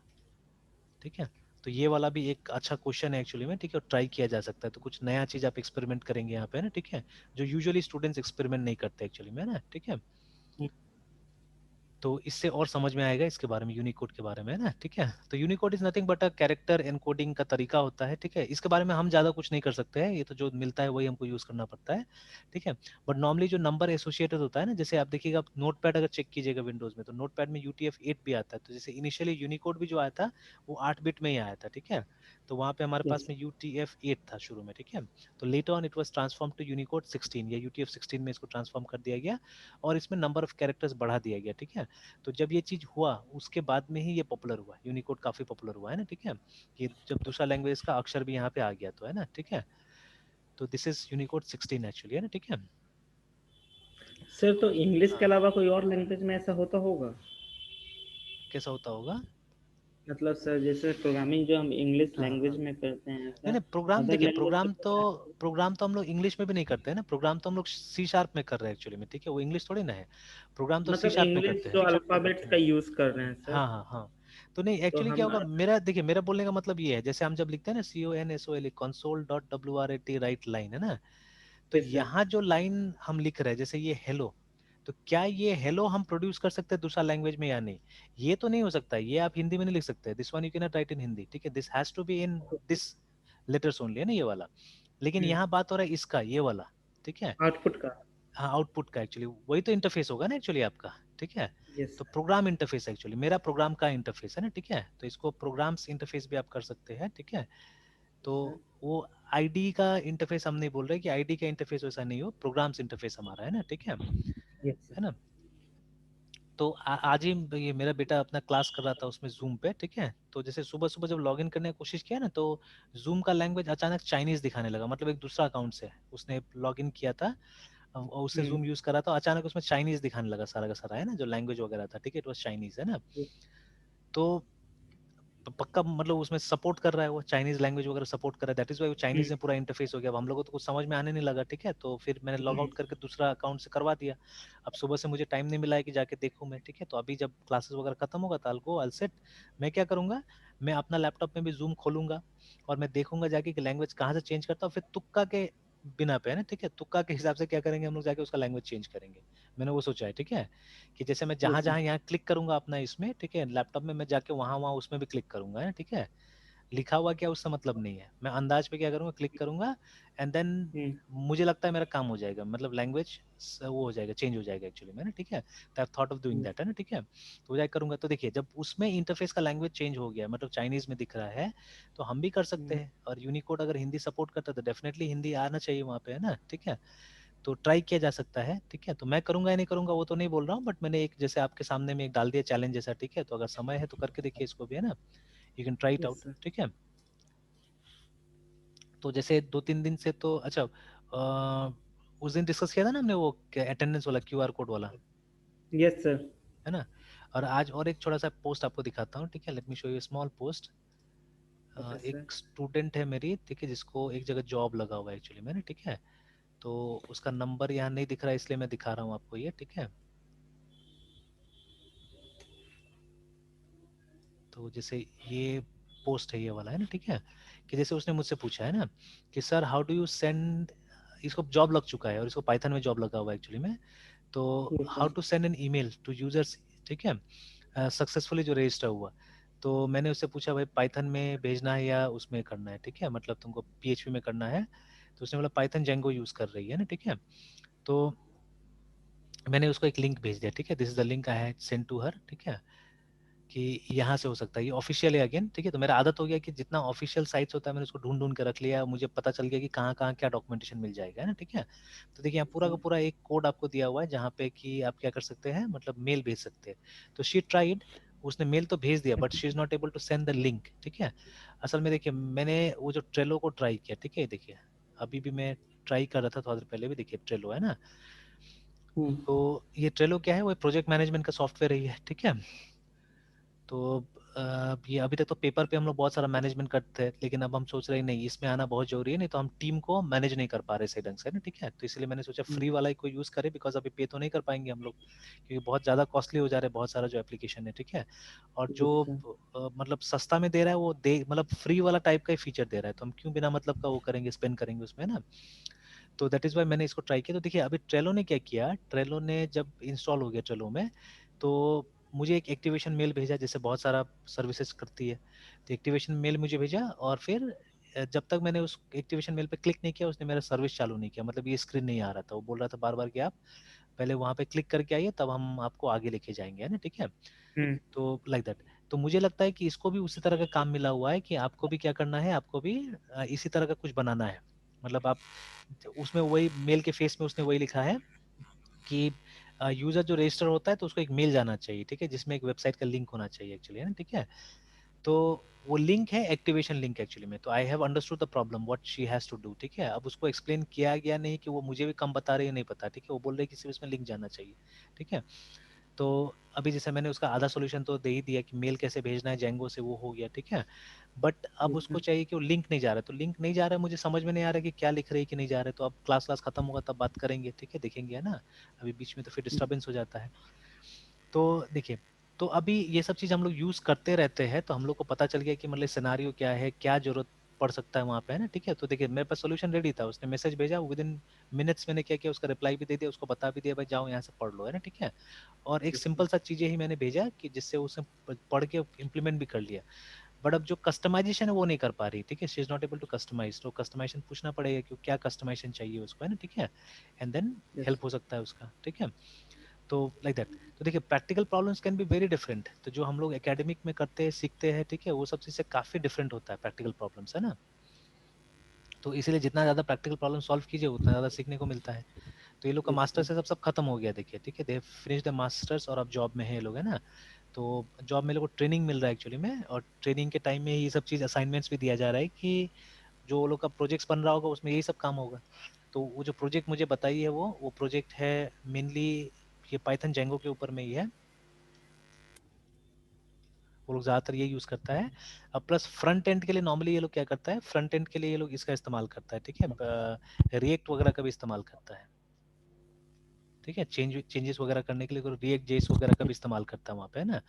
ठीक है। तो ये वाला भी एक अच्छा क्वेश्चन है एक्चुअली में, ठीक है, ट्राई किया जा सकता है। तो कुछ नया चीज आप एक्सपेरिमेंट करेंगे यहाँ पे, है ना, ठीक है, जो यूजुअली स्टूडेंट्स एक्सपेरिमेंट नहीं करते एक्चुअली में, है ना, ठीक है। तो इससे और समझ में आएगा इसके बारे में, यूनिकोड के बारे में, है ना, ठीक है। तो Unicode is nothing but a character encoding का तरीका होता है, ठीक है। इसके बारे में हम ज्यादा कुछ नहीं कर सकते हैं, ये तो जो मिलता है वही हमको यूज करना पड़ता है, ठीक है। बट नॉर्मली जो नंबर एसोसिएटेड होता है ना, जैसे आप देखिएगा, आप नोटपैड अगर चेक कीजिएगा विंडोज में, तो नोटपैड में UTF-8 भी आता है। तो जैसे इनिशियली यूनिकोड भी जो आया था वो 8 बिट में ही आया था, ठीक है। तो वहाँ पे हमारे पास यस में UTF-8 था शुरू में, ठीक है। तो letter on it was transform to Unicode 16 या UTF-16 में इसको ट्रांसफॉर्म कर दिया गया, और इसमें नंबर ऑफ कैरेक्टर्स बढ़ा दिया गया, ठीक है। तो जब ये चीज हुआ उसके बाद में ही ये पॉपुलर हुआ, यूनिकोड काफी पॉपुलर हुआ, है ना, ठीक है। ये जब दूसरा लैंग्वेज का अक्षर भी यहाँ पे आ गया तो, है ना, ठीक है। तो दिस इज यूनिकोड 16 एक्चुअली, है ना, ठीक है। सर, तो इंग्लिश के हाँ, अलावा कोई और लैंग्वेज में ऐसा होता होगा? कैसा होता होगा। मतलब सर जैसे प्रोग्रामिंग जो हम इंग्लिश हाँ लैंग्वेज हाँ। में करते हैं नहीं ऐसा नहीं, प्रोग्राम अदर देखिए, लैंग्वेज में करना है तो प्रोग्राम तो हम लोग इंग्लिश में भी नहीं करते हैं ना। प्रोग्राम तो हम लोग सी शार्प में कर रहे हैं एक्चुअली में, ठीक है, वो इंग्लिश थोड़ी ना है। प्रोग्राम तो सी मतलब शार्प में करते इंग्लिश हैं। जो अल्फाबेट्स का यूज कर रहे हैं सर। हाँ हाँ हाँ। तो नहीं, तो एक्चुअली क्या हम होगा, मेरा देखिए, मेरा बोलने का मतलब ये है, जैसे हम जब लिखते हैं ना CONSOL, console.wrat राइट लाइन है ना, तो यस सर। यहाँ जो लाइन हम लिख रहे हैं, जैसे ये हेलो, तो क्या ये हेलो हम प्रोड्यूस कर सकते हैं दूसरा लैंग्वेज में या नहीं? ये तो नहीं हो सकता, ये आप हिंदी में नहीं लिख सकते, this one you can not write in Hindi, ठीक है, this has to be in this letters only, है ना, ये वाला। लेकिन यहाँ बात हो रहा है इसका, ये वाला, ठीक है। आउटपुट का। हाँ, आउटपुट का, एक्चुअली वही तो इंटरफेस होगा ना एक्चुअली आपका, ठीक है। यस तो सर। प्रोग्राम इंटरफेस एक्चुअली मेरा प्रोग्राम का इंटरफेस है ना, ठीक है, तो इसको प्रोग्राम्स इंटरफेस भी आप कर सकते हैं, ठीक है। तो सर वो आईडी का इंटरफेस हम नहीं बोल रहे कि आईडी का इंटरफेस वैसा नहीं हो, प्रोग्राम्स इंटरफेस हमारा है ना, ठीक यस सर। है ना। तो आज ही ये मेरा बेटा अपना क्लास कर रहा था उसमें जूम पे, ठीक है, तो जैसे सुबह सुबह जब लॉगिन करने की कोशिश किया ना, तो जूम का लैंग्वेज अचानक चाइनीज दिखाने लगा, मतलब एक दूसरा अकाउंट से उसने लॉगिन किया था और उससे हम्म। जूम यूज करा, तो अचानक उसमें चाइनीज दिखाने लगा सारा का सारा, है ना, जो लैंग्वेज वगैरह था, ठीक है, इट वाज चाइनीज, है ना। तो पक्का मतलब उसमें सपोर्ट कर रहा है, वो चाइनीज लैंग्वेज वगैरह सपोर्ट कर रहा है, दैट इज वाई वो चाइनीज में पूरा इंटरफेस हो गया। अब हम लोगों को तो कुछ समझ में आने नहीं लगा, ठीक है, तो फिर मैंने लॉग आउट करके दूसरा अकाउंट से करवा दिया। अब सुबह से मुझे टाइम नहीं मिला है कि जाके देखूं मैं, ठीक है, तो अभी जब क्लासेस वगैरह खत्म होगा तो I'll go, I'll sit। मैं क्या करूंगा, मैं अपना लैपटॉप में भी जूम खोलूंगा और मैं देखूंगा जाके कि लैंग्वेज कहाँ से चेंज करता हूँ, फिर तुक्का के बिना पे, है ना, ठीक है, तुक्का के हिसाब से क्या करेंगे हम लोग, जाके उसका लैंग्वेज चेंज करेंगे। मैंने वो सोचा है, ठीक है, कि जैसे मैं जहां यस सर। जहां यहाँ क्लिक करूंगा अपना इसमें, ठीक है, लैपटॉप में मैं जाके वहां वहां उसमें भी क्लिक करूंगा, है ना, ठीक है। लिखा हुआ क्या उससे मतलब नहीं है, मैं अंदाज पे क्या करूंगा, क्लिक करूंगा एंड देन हम्म। मुझे लगता है मेरा काम हो जाएगा, मतलब लैंग्वेज वो हो जाएगा, चेंज हो जाएगा एक्चुअली में ना, ठीक है। तो I thought of doing that, है ना, ठीक है, तो जाए करूंगा। तो देखिए, जब उसमें इंटरफेस का लैंग्वेज चेंज हो गया, मतलब चाइनीज में दिख रहा है, तो हम भी कर सकते हैं। और यूनिकोड अगर हिंदी सपोर्ट करता है तो डेफिनेटली हिंदी आना चाहिए वहाँ पे, है ना, ठीक है। तो ट्राई किया जा सकता है, ठीक है। तो मैं करूंगा या नहीं करूंगा वो तो नहीं बोल रहा हूँ, बट मैंने एक जैसे आपके सामने में एक डाल दिया चैलेंज जैसा, ठीक है, तो अगर समय है तो करके देखिए इसको भी, है ना, you can try it yes out, sir. ठीक है। तो जैसे 2-3 दिन से तो अच्छा, उस दिन डिस्कस किया था ना हमने वो अटेंडेंस वाला QR कोड वाला, यस सर। है ना। और आज और एक छोटा सा पोस्ट आपको दिखाता हूँ, ठीक है, let me show you small post. Okay sir. एक स्टूडेंट है मेरी, ठीक है, जिसको एक जगह जॉब लगा हुआ है एक्चुअली में ना, ठीक है। तो उसका नंबर यहाँ नहीं दिख रहा है, इसलिए मैं दिखा रहा हूँ आपको ये, ठीक है। तो जैसे ये पोस्ट है ये वाला, है ना, ठीक है, कि जैसे उसने मुझसे पूछा है ना कि sir how do you send, इसको जॉब लग चुका है और इसको पाइथन में जॉब लगा हुआ है एक्चुअली में, तो yes how sir. To send an email to users, ठीक है, सक्सेसफुली जो रजिस्टर हुआ। तो मैंने उससे पूछा भाई पाइथन में भेजना है या उसमें करना है, ठीक है, मतलब तुमको PHP में करना है। तो उसने बोला पाइथन जेंगो यूज कर रही है ना, ठीक है। तो मैंने उसको एक लिंक भेज दिया, ठीक है, this is the link I had send to her, ठीक है, कि यहाँ से हो सकता है, ये ऑफिशियल है अगेन, ठीक है। तो मेरा आदत हो गया कि जितना ऑफिशियल साइट्स होता है मैंने उसको ढूंढ ढूंढ के रख लिया, मुझे पता चल गया कि कहाँ कहाँ क्या डॉक्यूमेंटेशन मिल जाएगा, है ना, ठीक है। तो देखिए यहाँ पूरा का पूरा एक कोड आपको दिया हुआ है जहाँ पे कि आप क्या कर सकते हैं, मतलब मेल भेज सकते हैं। तो शी ट्राइड, उसने मेल तो भेज दिया but she is not able to send the link, ठीक है। असल में देखिए मैंने वो जो ट्रेलो को ट्राई किया, ठीक है, देखिए अभी भी मैं ट्राई कर रहा था थोड़ा देर पहले भी, देखिए ट्रेलो है ना। हम्म। तो ये ट्रेलो क्या है, वो प्रोजेक्ट मैनेजमेंट का सॉफ्टवेयर ही है, ठीक है। तो ये अभी तक तो पेपर पे हम लोग बहुत सारा मैनेजमेंट करते हैं, लेकिन अब हम सोच रहे हैं नहीं इसमें आना बहुत जरूरी है, नहीं तो हम टीम को मैनेज नहीं कर पा रहे सही ढंग से ना, ठीक है। तो इसलिए मैंने सोचा फ्री वाला ही कोई यूज करे, बिकॉज अभी पे तो नहीं कर पाएंगे हम लोग, क्योंकि बहुत ज्यादा कॉस्टली हो जा रहा है बहुत सारा जो एप्लीकेशन है, ठीक है। और जो यस सर। मतलब सस्ता में दे रहा है वो दे, मतलब फ्री वाला टाइप का ही फीचर दे रहा है, तो हम क्यों बिना मतलब का वो करेंगे, स्पेंड करेंगे उसमें ना। तो दैट इज वाई मैंने इसको ट्राई किया। तो देखिए अभी ट्रेलो ने क्या किया, ट्रेलो ने जब इंस्टॉल हो गया ट्रेलो में, तो मुझे एक एक्टिवेशन मेल भेजा, जैसे बहुत सारा सर्विसेज करती है, तो एक्टिवेशन मेल मुझे भेजा और फिर जब तक मैंने उस एक्टिवेशन मेल पे क्लिक नहीं किया उसने मेरा सर्विस चालू नहीं किया, मतलब ये स्क्रीन नहीं आ रहा था, वो बोल रहा था बार बार कि आप पहले वहां पे क्लिक करके आइए तब हम आपको आगे लेके जाएंगे, है ना, ठीक है। हम्म। तो लाइक दैट। तो मुझे लगता है कि इसको भी उसी तरह का काम मिला हुआ है कि आपको भी क्या करना है, आपको भी इसी तरह का कुछ बनाना है। मतलब आप उसमें वही मेल के फेस में उसने वही लिखा है कि यूजर जो रजिस्टर होता है तो उसको एक मेल जाना चाहिए, ठीक है, जिसमें एक वेबसाइट का लिंक होना चाहिए एक्चुअली, है ना, ठीक है। तो वो लिंक है एक्टिवेशन लिंक एक्चुअली में। तो I have understood the problem what she has to do, ठीक है। अब उसको एक्सप्लेन किया गया नहीं कि वो मुझे भी कम बता रही है, नहीं पता, ठीक है, वो बोल रही है कि सिर्फ इसमें लिंक जाना चाहिए, ठीक है। तो अभी जैसे मैंने उसका आधा सॉल्यूशन तो दे ही दिया कि मेल कैसे भेजना है जेंगो से, वो हो गया, ठीक है। बट अब Yes, उसको sir. चाहिए कि वो लिंक नहीं जा रहा है, तो लिंक नहीं जा रहा है, मुझे समझ में नहीं आ रहा है कि क्या लिख रही है कि नहीं जा रहा है। तो अब क्लास खत्म होगा तब बात करेंगे, ठीक है, देखेंगे, है ना। अभी बीच में तो फिर डिस्टर्बेंस हो जाता है। तो देखिए, तो अभी ये सब चीज हम लोग यूज करते रहते हैं, तो हम लोग को पता चल गया कि मतलब सिनारियो क्या है, क्या जरूरत पड़ सकता है वहाँ पे, है ना, ठीक है। तो देखिए मेरे पास सॉल्यूशन रेडी था, उसने मैसेज भेजा, विद इन मिनट्स मैंने क्या किया, उसका रिप्लाई भी दे दिया, उसको बता भी दिया भाई जाओ यहाँ से पढ़ लो, है ना, ठीक है। और एक Yes, सिंपल sir. सा चीजें ही मैंने भेजा कि जिससे उसने पढ़ के इम्प्लीमेंट भी कर लिया। बट अब जो कस्टमाइजेशन है वो नहीं कर पा रही, ठीक है, she is not able to customise, तो कस्टमाइजेशन पूछना पड़ेगा कि क्या कस्टमाइजेशन चाहिए उसको, है ना, ठीक है, एंड देन Yes. हेल्प हो सकता है उसका, ठीक है। तो लाइक दैट। तो देखिए practical problems can be very different, तो जो हम लोग एकेडमिक में करते हैं सीखते हैं, ठीक है, वो सब चीज से काफी डिफरेंट होता है प्रैक्टिकल प्रॉब्लम्स, है ना। तो इसीलिए जितना ज्यादा प्रैक्टिकल प्रॉब्लम सॉल्व कीजिए उतना ज्यादा सीखने को मिलता है। तो ये लोग का Yes, मास्टर्स sir. से सब खत्म हो गया, देखिए, ठीक है, दे फिनिश द मास्टर्स और अब जॉब में है ये लोग, है ना। तो जॉब में लोग को ट्रेनिंग मिल रहा है एक्चुअली में, और ट्रेनिंग के टाइम में ये सब चीज असाइनमेंट्स भी दिया जा रहा है कि जो वो लोग का प्रोजेक्ट्स बन रहा होगा उसमें यही सब काम होगा। तो वो जो प्रोजेक्ट मुझे बताई है वो प्रोजेक्ट है मेनली ये पाइथन जेंगो के ऊपर में ही है, वो लोग ज्यादातर ये यूज करता है। अब प्लस फ्रंट एंड के लिए नॉर्मली ये लोग क्या करता है, फ्रंट एंड के लिए ये लोग इसका इस्तेमाल करता है, ठीक है, रिएक्ट वगैरह का भी इस्तेमाल करता है, ठीक है, चेंजेस वगैरह करने के लिए रिएक्ट जेस वगैरह का भी इस्तेमाल करता है वहाँ पे, है ना।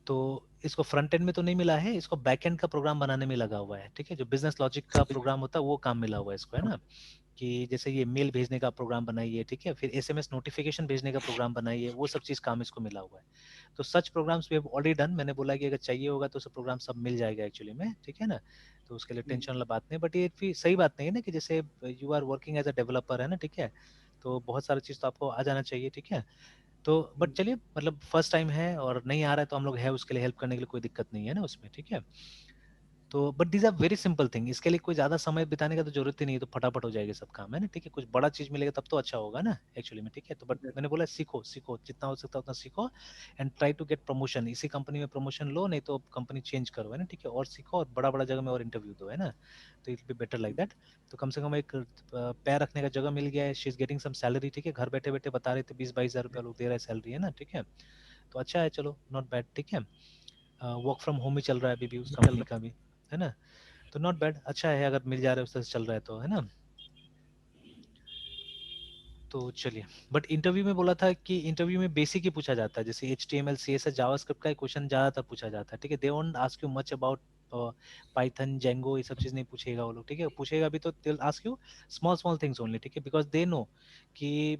तो इसको फ्रंट एंड में तो नहीं मिला है, इसको बैक एंड का प्रोग्राम बनाने में लगा हुआ है, ठीक है, जो बिजनेस लॉजिक का प्रोग्राम होता है वो काम मिला हुआ है इसको, है ना। कि जैसे ये मेल भेजने का प्रोग्राम बनाइए, ठीक है, फिर एसएमएस नोटिफिकेशन भेजने का प्रोग्राम बनाइए, वो सब चीज काम इसको मिला हुआ है। तो such programs we have already done, मैंने बोला कि अगर चाहिए होगा तो सब प्रोग्राम सब मिल जाएगा एक्चुअली में, ठीक है ना। तो उसके लिए टेंशन वाला बात नहीं, बट ये भी सही बात नहीं है ना कि जैसे you are working as a developer, है ना, ठीक है, तो बहुत सारी चीज तो आपको आ जाना चाहिए, ठीक है। तो बट चलिए, मतलब फर्स्ट टाइम है और नहीं आ रहा है तो हम लोग है उसके लिए हेल्प करने के लिए, कोई दिक्कत नहीं है ना उसमें, ठीक है। तो but these are very simple thing, इसके लिए कोई ज्यादा समय बिताने का तो जरूरत ही नहीं है, तो फटाफट हो जाएगा सब काम, है ना, ठीक है। कुछ बड़ा चीज मिलेगा तब तो अच्छा होगा ना एक्चुअली में, ठीक है। तो बट Yes, मैंने बोला सीखो सीखो जितना हो सकता है उतना सीखो, and try to get promotion, इसी कंपनी में प्रमोशन लो, नहीं तो कंपनी चेंज करो, है ना, ठीक है, और सीखो और बड़ा बड़ा जगह में और इंटरव्यू दो, है ना। तो it be better like that. तो कम से कम एक पैर रखने का जगह मिल गया है, she is getting some salary, ठीक है, घर बैठे बैठे बता रहे थे 20-22 हज़ार रुपया लोग दे रहे हैं सैलरी, है ना, ठीक है। तो अच्छा है, चलो नॉट बैड, ठीक है। वर्क फ्रॉम होम ही चल रहा है अभी भी उस कंपनी का भी, है ना। तो नॉट बैड, अच्छा है अगर मिल जा रहा है उस तरह से चल रहा है तो, है ना। तो चलिए, बट इंटरव्यू में बोला था कि इंटरव्यू में बेसिक ही पूछा जाता है, जैसे HTML CSS जावास्क्रिप्ट का क्वेश्चन ज्यादातर पूछा जाता है, ठीक है। They won't ask you much about Python Django, ये सब चीज नहीं पूछेगा वो लोग, ठीक है। पूछेगा भी तो they will ask you small small things only, ठीक है, बिकॉज दे नो कि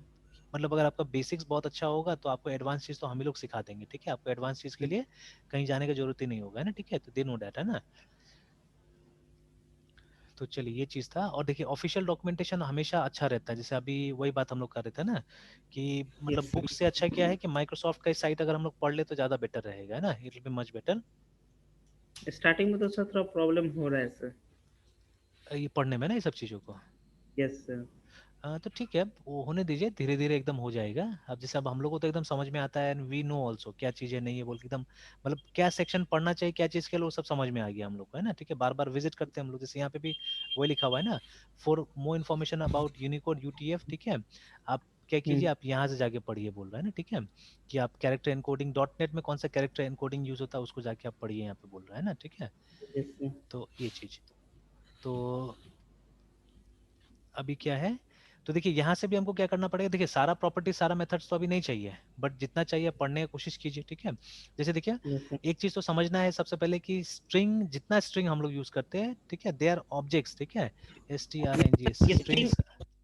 मतलब अगर आपका बेसिक्स बहुत अच्छा होगा तो आपको एडवांस चीज तो हम ही लोग सिखा देंगे, ठीक है। आपको एडवांस चीज के लिए कहीं जाने की जरूरत ही नहीं होगा, है ना, ठीक है। तो दे नो दैट, है ना। तो चलिए ये चीज था, और देखिए ऑफिशियल डॉक्यूमेंटेशन हमेशा अच्छा रहता है, जैसे अभी वही बात हम लोग कर रहे थे ना कि yes, मतलब sir. बुक से अच्छा क्या है कि माइक्रोसॉफ्ट का साइट अगर हम लोग पढ़ ले तो ज्यादा बेटर रहेगा, है ना, it will be much better. Starting में तो सर थोड़ा प्रॉब्लम हो रहा है सर। ये पढ़ने में ना ये सब चीजों को, यस सर। तो ठीक है, वो होने दीजिए, धीरे धीरे एकदम हो जाएगा। अब जैसे अब हम लोग को तो एकदम समझ में आता है, एंड वी नो ऑल्सो क्या चीजें नहीं है बोल के एकदम, मतलब क्या सेक्शन पढ़ना चाहिए क्या चीज के लिए वो सब समझ में आ गया हम लोग को, है ना, ठीक है। बार बार विजिट करते हैं हम लोग, जैसे यहाँ पे भी वही लिखा हुआ है ना, for more information about Unicode UTF, ठीक है। आप क्या कीजिए, आप यहाँ से जाके पढ़िए बोल रहा है ना, ठीक है, कि आप कैरेक्टर एनकोडिंग .NET में कौन सा कैरेक्टर एनकोडिंग यूज होता है उसको जाके आप पढ़िए यहाँ पे बोल रहा है ना, ठीक है। Yes sir. तो ये चीज, तो अभी क्या है, तो देखिए यहाँ से भी हमको क्या करना पड़ेगा, देखिए सारा प्रॉपर्टी सारा मेथड्स तो अभी नहीं चाहिए, बट जितना चाहिए पढ़ने की कोशिश कीजिए, ठीक है। जैसे देखिए यस सर। एक चीज तो समझना है सबसे पहले कि स्ट्रिंग, जितना स्ट्रिंग हम लोग यूज करते हैं, ठीक है, दे आर ऑब्जेक्ट्स, ठीक है, STRNGs ये स्ट्रिंग स्ट्रिंग्स।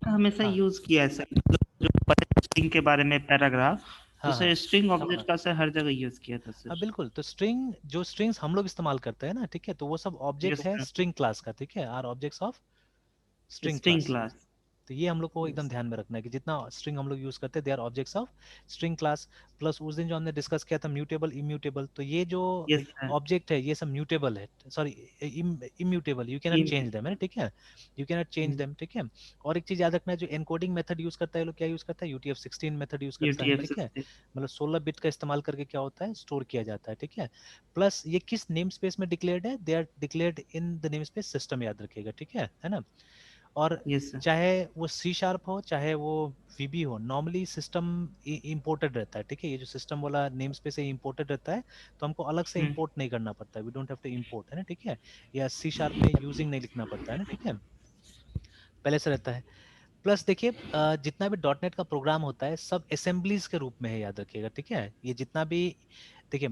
हमेशा हाँ यूज किया है सर, मतलब जो पढ़े स्ट्रिंग के बारे में पैराग्राफ, तो हाँ हाँ सर स्ट्रिंग ऑब्जेक्ट हाँ का सर हर जगह यूज किया था सर। हाँ बिल्कुल। तो स्ट्रिंग, जो स्ट्रिंग्स हम लोग इस्तेमाल करते हैं ना, ठीक है, तो वो सब ऑब्जेक्ट यस है सर, स्ट्रिंग क्लास का, ठीक है, are objects of string string class. Class. तो ये हम लोग को एकदम यस ध्यान में रखना है कि जितना स्ट्रिंग हम लोग यूज करते हैं they are objects of string class. Plus उस दिन जो हमने डिस्कस किया था म्यूटेबल इम्यूटेबल, तो ये जो यस सर। ऑब्जेक्ट है ये सब म्यूटेबल है, sorry immutable, you can not change them, है ना, ठीक है, you can not change them, ठीक है। और एक चीज याद रखना है, जो एनकोडिंग मेथड यूज करता है ये लोग क्या यूज करता है, UTF-16 मेथड यूज करता है, UTF ठीक है। 16। मतलब 16 बिट का इस्तेमाल करके क्या होता है, स्टोर किया जाता है, ठीक है। प्लस ये किस नेम स्पेस में डिक्लेयर्ड है, they are declared in the namespace system, याद रखिएगा, ठीक है ना। और यस सर। चाहे वो सी शार्प हो चाहे वो वीबी हो, नॉर्मली सिस्टम इंपोर्टेड रहता है, ठीक है। ये जो सिस्टम वाला नेम स्पेस है इंपोर्टेड रहता है, तो हमको अलग से इंपोर्ट नहीं करना पड़ता है, we don't have to import, है ना, ठीक है। या सी शार्प में यूजिंग नहीं लिखना पड़ता है ना, ठीक है, पहले से रहता है। प्लस देखिए जितना भी डॉट नेट का प्रोग्राम होता है सब असेंबलीज के रूप में है, याद रखिएगा, ठीक है। ये जितना भी देखिए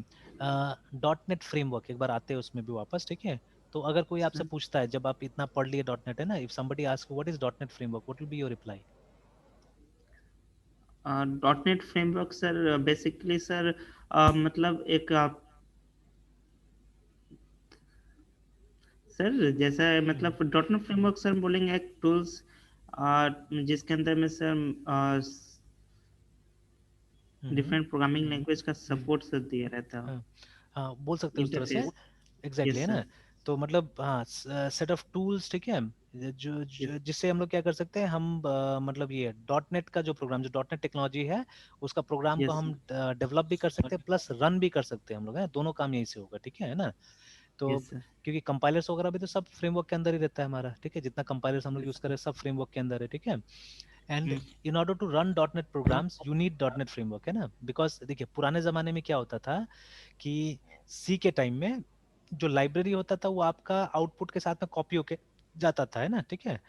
डॉट नेट फ्रेमवर्क, एक बार आते हैं उसमें भी वापस, ठीक है। तो अगर कोई आपसे पूछता है, जब आप इतना पढ़ लिए डॉट नेट है ना, if somebody ask what is dot net framework, what will be your reply? Dot net framework sir basically sir मतलब एक सर जैसा मतलब डॉट नेट फ्रेमवर्क सर बोलेंगे एक टूल्स जिसके अंदर में सर डिफरेंट प्रोग्रामिंग लैंग्वेज का सपोर्ट सर दिया रहता है, हाँ हाँ, बोल सकते हैं उस तरह से, इंटरफेस। एग्जैक्टली, यस है सर। ना। तो मतलब हाँ, सेट ऑफ टूल्स, ठीक है, यस। जिससे हम लोग क्या कर सकते हैं, हम मतलब ये डॉट नेट का जो प्रोग्राम, जो डॉट नेट टेक्नोलॉजी है, उसका प्रोग्राम को यस हम सर। डेवलप भी कर सकते हैं प्लस रन भी कर सकते हैं हम लोग, है दोनों काम यहीं से होगा, ठीक है ना। तो यस सर। क्योंकि कंपाइलर्स वगैरह भी तो सब फ्रेमवर्क के अंदर ही रहता है हमारा, ठीक है, जितना कंपाइलर्स हम लोग यूज कर रहे हैं सब फ्रेमवर्क के अंदर है, ठीक है। And in order to run dot net programs you need dot net framework, है ना। बिकॉज देखिए पुराने जमाने में क्या होता था कि सी के टाइम में जो लाइब्रेरी होता था वो आपका आउटपुट के साथ में कॉपी होके जाता था, है ना, ठीक है।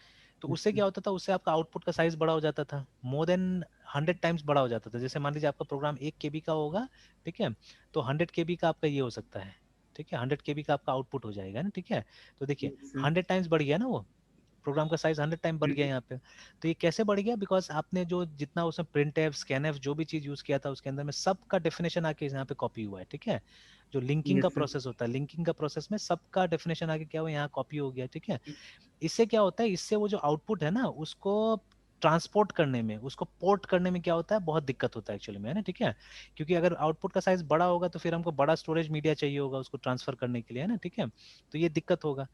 तो उससे क्या होता था, उससे आपका आउटपुट का साइज बड़ा हो जाता था, मोर देन 100 टाइम्स बड़ा हो जाता था। जैसे मान लीजिए आपका प्रोग्राम 1 KB का होगा, ठीक है, तो 100 KB का आपका ये हो सकता है, ठीक है, 100 KB का आपका आउटपुट हो जाएगा ना, ठीक है। तो देखिए यस सर। 100 टाइम्स बढ़ गया ना, वो प्रोग्राम का साइज 100 टाइम बढ़ गया यहाँ पे। तो ये कैसे बढ़ गया, बिकॉज आपने जो जितना उसमें प्रिंट एफ स्कैन एफ जो भी चीज यूज किया था उसके अंदर में सबका डेफिनेशन आके यहाँ पे कॉपी हुआ है, ठीक है। जो लिंकिंग का यस सर। प्रोसेस होता है, लिंकिंग का प्रोसेस में सबका डेफिनेशन आके क्या हुआ, यहाँ कॉपी हो गया, ठीक है। इससे क्या होता है, इससे वो जो आउटपुट है ना उसको ट्रांसपोर्ट करने में, उसको पोर्ट करने में क्या होता है, बहुत दिक्कत होता है एक्चुअली में, है ना, ठीक है। क्योंकि अगर आउटपुट का साइज बड़ा होगा तो फिर हमको बड़ा स्टोरेज मीडिया चाहिए होगा उसको ट्रांसफर करने के लिए, है ना, ठीक है। तो ये दिक्कत होगा।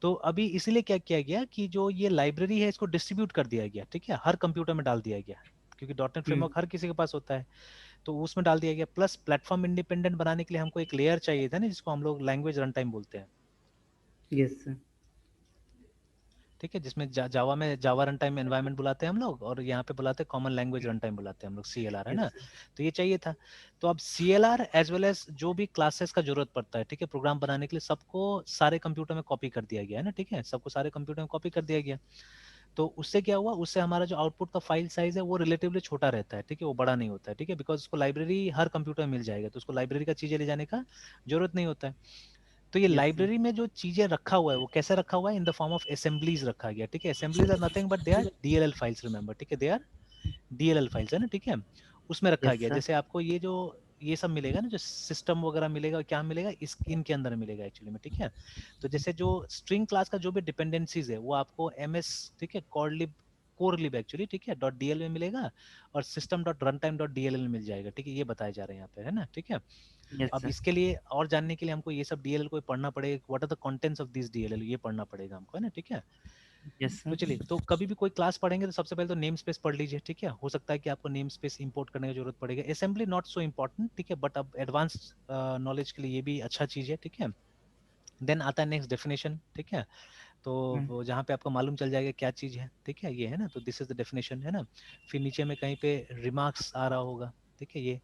तो अभी इसीलिए क्या किया गया कि जो ये लाइब्रेरी है इसको डिस्ट्रीब्यूट कर दिया गया, ठीक है, हर कंप्यूटर में डाल दिया गया, क्योंकि डॉट नेट फ्रेमवर्क हर किसी के पास होता है, तो उसमें डाल दिया गया। प्लस प्लेटफॉर्म इंडिपेंडेंट बनाने के लिए हमको एक लेयर चाहिए था ना, जिसको हम लोग लैंग्वेज रन टाइम बोलते हैं, यस सर। ठीक है, जिसमें जावा में जावा रन टाइम एनवायरनमेंट बुलाते हैं हम लोग, और यहाँ पे बुलाते हैं कॉमन लैंग्वेज रन टाइम बुलाते हैं हम लोग, CLR, है ना। तो ये चाहिए था। तो अब CLR एज वेल एज जो भी क्लासेस का जरूरत पड़ता है, ठीक है, प्रोग्राम बनाने के लिए, सबको सारे कंप्यूटर में कॉपी कर दिया गया है ना, ठीक है, सबको सारे कंप्यूटर में कॉपी कर दिया गया। तो उससे क्या हुआ, उससे हमारा जो आउटपुट का फाइल साइज है वो रिलेटिवली छोटा रहता है, ठीक है, वो बड़ा नहीं होता है, ठीक है, बिकॉज उसको लाइब्रेरी हर कंप्यूटर में मिल जाएगा, तो उसको लाइब्रेरी का चीजें ले जाने का जरूरत नहीं होता है। तो ये यस सर। लाइब्रेरी में जो चीजें रखा हुआ है वो कैसे रखा हुआ है, in the form of assemblies रखा गया, ठीक है। Assemblies are nothing but they are DLL files, remember, ठीक है, दे आर DLL फाइल्स, है ना, ठीक है। उसमें रखा यस गया, सर। जैसे आपको ये जो ये सब मिलेगा ना, जो सिस्टम वगैरह मिलेगा, क्या मिलेगा इस इनके अंदर मिलेगा एक्चुअली में, ठीक है। तो जैसे जो स्ट्रिंग क्लास का जो भी डिपेंडेंसीज है वो आपको MS, ठीक है, कोर लिब एक्चुअली, ठीक है, .dll में मिलेगा, और system.runtime.dll में मिल जाएगा, ठीक है, ये बताया जा रहा है यहाँ पे, है ना, ठीक है। यस अब सर। इसके लिए और जानने के लिए हमको ये सब DLL को पढ़ना पड़ेगा, what are the contents of this DLL, ये पढ़ना पड़ेगा हमको, है ना, ठीक है। यस तो सर। चलिए, तो कभी भी कोई क्लास पढ़ेंगे तो सबसे पहले तो नेम स्पेस पढ़ लीजिए, ठीक है। हो सकता है कि आपको नेम स्पेस इंपोर्ट करने की जरूरत पड़ेगा, असेंबली नॉट सो इम्पोर्टेंट, ठीक है, बट अब एडवांस नॉलेज के लिए ये भी अच्छा चीज है, ठीक है। देन आता है नेक्स्ट डेफिनेशन, ठीक है। तो वो जहाँ पे आपको मालूम चल जाएगा क्या चीज है, ठीक है, ये है ना, तो दिस इज द डेफिनेशन, है ना। फिर नीचे में कहीं पे रिमार्क्स आ रहा होगा, ठीक है, ये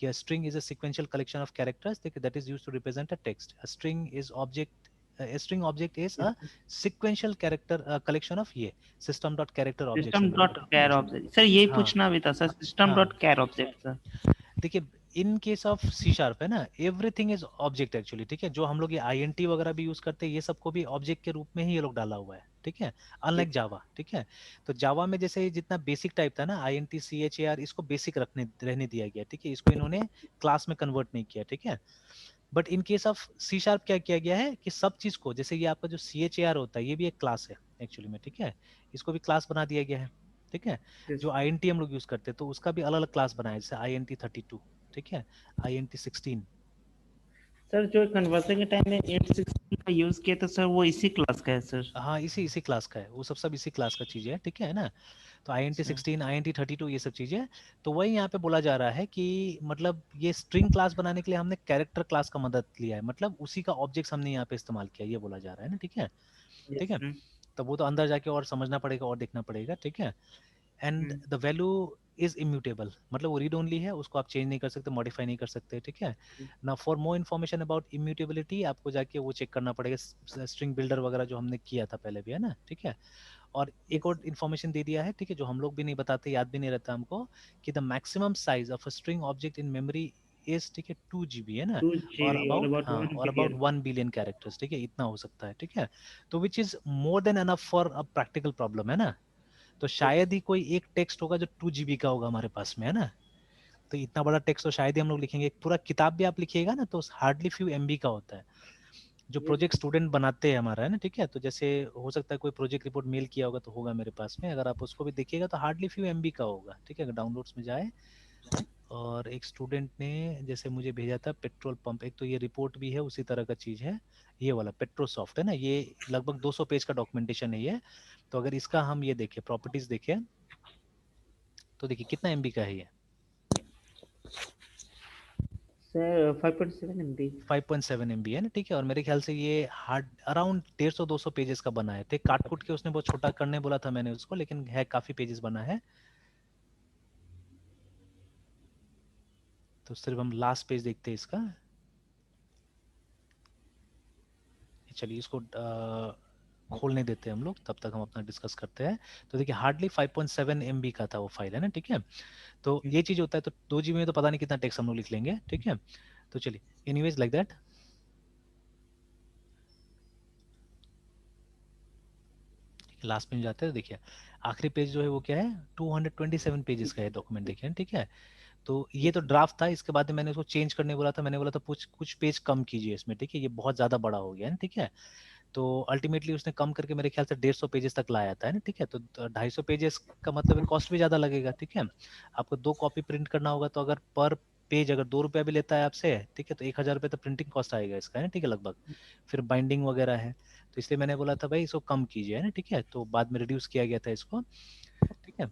कि a string is a sequential collection of characters that is used to represent a text. A string object is a sequential character collection of ये system dot character objects system में डॉट remember, ठीक है। कैर object sir, यही हाँ पूछना भी था sir, system हाँ, डॉट कैर ऑब्जेक्ट सर। देखिए in case of C sharp है ना, एवरीथिंग इज ऑब्जेक्ट एक्चुअली, ठीक है। जो हम लोग ये INT वगैरह भी यूज करते हैं ये सबको भी ऑब्जेक्ट के रूप में ही ये लोग डाला हुआ है, ठीक है, अनलाइक जावा, ठीक है। तो जावा में जैसे जितना बेसिक टाइप था ना, INT CHAR, इसको बेसिक रखने रहने दिया गया, ठीक है, इसको इन्होंने क्लास में कन्वर्ट नहीं किया, ठीक है। But in case of C sharp क्या किया गया है कि सब चीज को, जैसे ये आपका जो CHAR होता है ये भी एक क्लास है एक्चुअली में, ठीक है, इसको भी क्लास बना दिया गया है, ठीक है। जो INT हम लोग यूज करते हैं तो उसका भी अलग अलग क्लास बनाया है, जैसे INT32, ठीक है, INT16। सर जो कन्वर्सन के टाइम में 816 का यूज किया था सर, वो इसी क्लास का है सर। हाँ इसी इसी क्लास का है, वो सब इसी क्लास का चीज है, ठीक है ना। तो INT16 INT32 ये सब चीजें, तो वही यहाँ पे बोला जा रहा है कि मतलब ये स्ट्रिंग क्लास बनाने के लिए हमने कैरेक्टर क्लास का मदद लिया है, मतलब उसी का ऑब्जेक्ट हमने यहाँ पे इस्तेमाल किया, ये बोला जा रहा है ना, ठीक है, ठीक यस है। सर। तब वो तो अंदर जाके और समझना पड़ेगा और देखना पड़ेगा, ठीक है। And the value is immutable, मतलब वो रीड ओनली है, उसको आप चेंज नहीं कर सकते, मॉडिफाई नहीं कर सकते, ठीक है ना। For more information about immutability आपको जाके वो चेक करना पड़ेगा, स्ट्रिंग बिल्डर वगैरह जो हमने किया था पहले भी, है ना, ठीक है। और एक और इन्फॉर्मेशन दे दिया है, ठीक है, जो हम लोग भी नहीं बताते, याद भी नहीं रहता हमको, कि the maximum size of a string object in memory is, ठीक है, 2 GB, है ना। 2 GB और और अबाउट, अबाउट हाँ, 1 और अबाउट बिलियन 1 बिलियन कैरेक्टर्स, ठीक है, इतना हो सकता है, ठीक है। तो which is more than enough for a practical problem, है ना। तो शायद ही कोई एक टेक्स्ट होगा जो 2 GB का होगा हमारे पास में, है ना। तो इतना बड़ा टेक्स्ट तो शायद ही हम लोग लिखेंगे, एक पूरा किताब भी आप लिखिएगा ना तो हार्डली फ्यू MB का होता है, जो प्रोजेक्ट स्टूडेंट बनाते हैं हमारा, है ना, ठीक है। तो जैसे हो सकता है कोई प्रोजेक्ट रिपोर्ट मेल किया होगा तो होगा मेरे पास में, अगर आप उसको भी देखिएगा तो हार्डली फ्यू MB का होगा, ठीक है। अगर डाउनलोड्स में जाए, और एक स्टूडेंट ने जैसे मुझे भेजा था पेट्रोल पंप, एक तो ये रिपोर्ट भी है उसी तरह का चीज है, ये वाला पेट्रोसॉफ्ट, है ना, ये लगभग 200 पेज का डॉक्यूमेंटेशन है ये। तो अगर इसका हम ये देखें, प्रॉपर्टीज देखें, तो देखिए कितना MB का है ये, सर 5.7 MB। 5.7 MB है ना, ठीक है। और मेरे ख्याल से ये हार्ड अराउंड 150-200 पेजेस का बना है, ठीक, काट कूट के उसने बहुत छोटा करने बोला था मैंने उसको, लेकिन है काफी पेजेस बना है। तो सिर्फ हम लास्ट पेज देखते हैं इसका, चलिए इसको खोलने देते हैं हम लोग, तब तक हम अपना डिस्कस करते हैं। तो देखिए हार्डली 5.7 MB का था वो फाइल, है ना, ठीक है। तो ये चीज होता है, तो 2 GB में तो पता नहीं कितना टेक्स्ट हम लोग लिख लेंगे, ठीक है। तो चलिए, एनीवेज लाइक दैट, लास्ट में जाते हैं। देखिए आखिरी पेज जो है वो क्या है, 227 पेजेस का है डॉक्यूमेंट, देखिए, ठीक है। तो ये तो ड्राफ्ट था, इसके बाद मैंने उसको चेंज करने बोला था, मैंने बोला था कुछ कुछ पेज कम कीजिए इसमें, ठीक है, ये बहुत ज्यादा बड़ा हो गया है, ठीक है। तो अल्टीमेटली उसने कम करके मेरे ख्याल से 150 पेजेस तक लाया था, है ना, ठीक है। तो 250 पेजेस का मतलब कॉस्ट भी ज्यादा लगेगा, ठीक है। आपको 2 कॉपी प्रिंट करना होगा, तो अगर पर पेज अगर 2 रुपया भी लेता है आपसे, ठीक है, तो 1,000 रुपये तो प्रिंटिंग कॉस्ट आएगा इसका, है ना, ठीक है, लगभग। फिर बाइंडिंग वगैरह है, तो इसलिए मैंने बोला था भाई इसको कम कीजिए, है ना, ठीक है। तो बाद में रिड्यूस किया गया था इसको, ठीक है।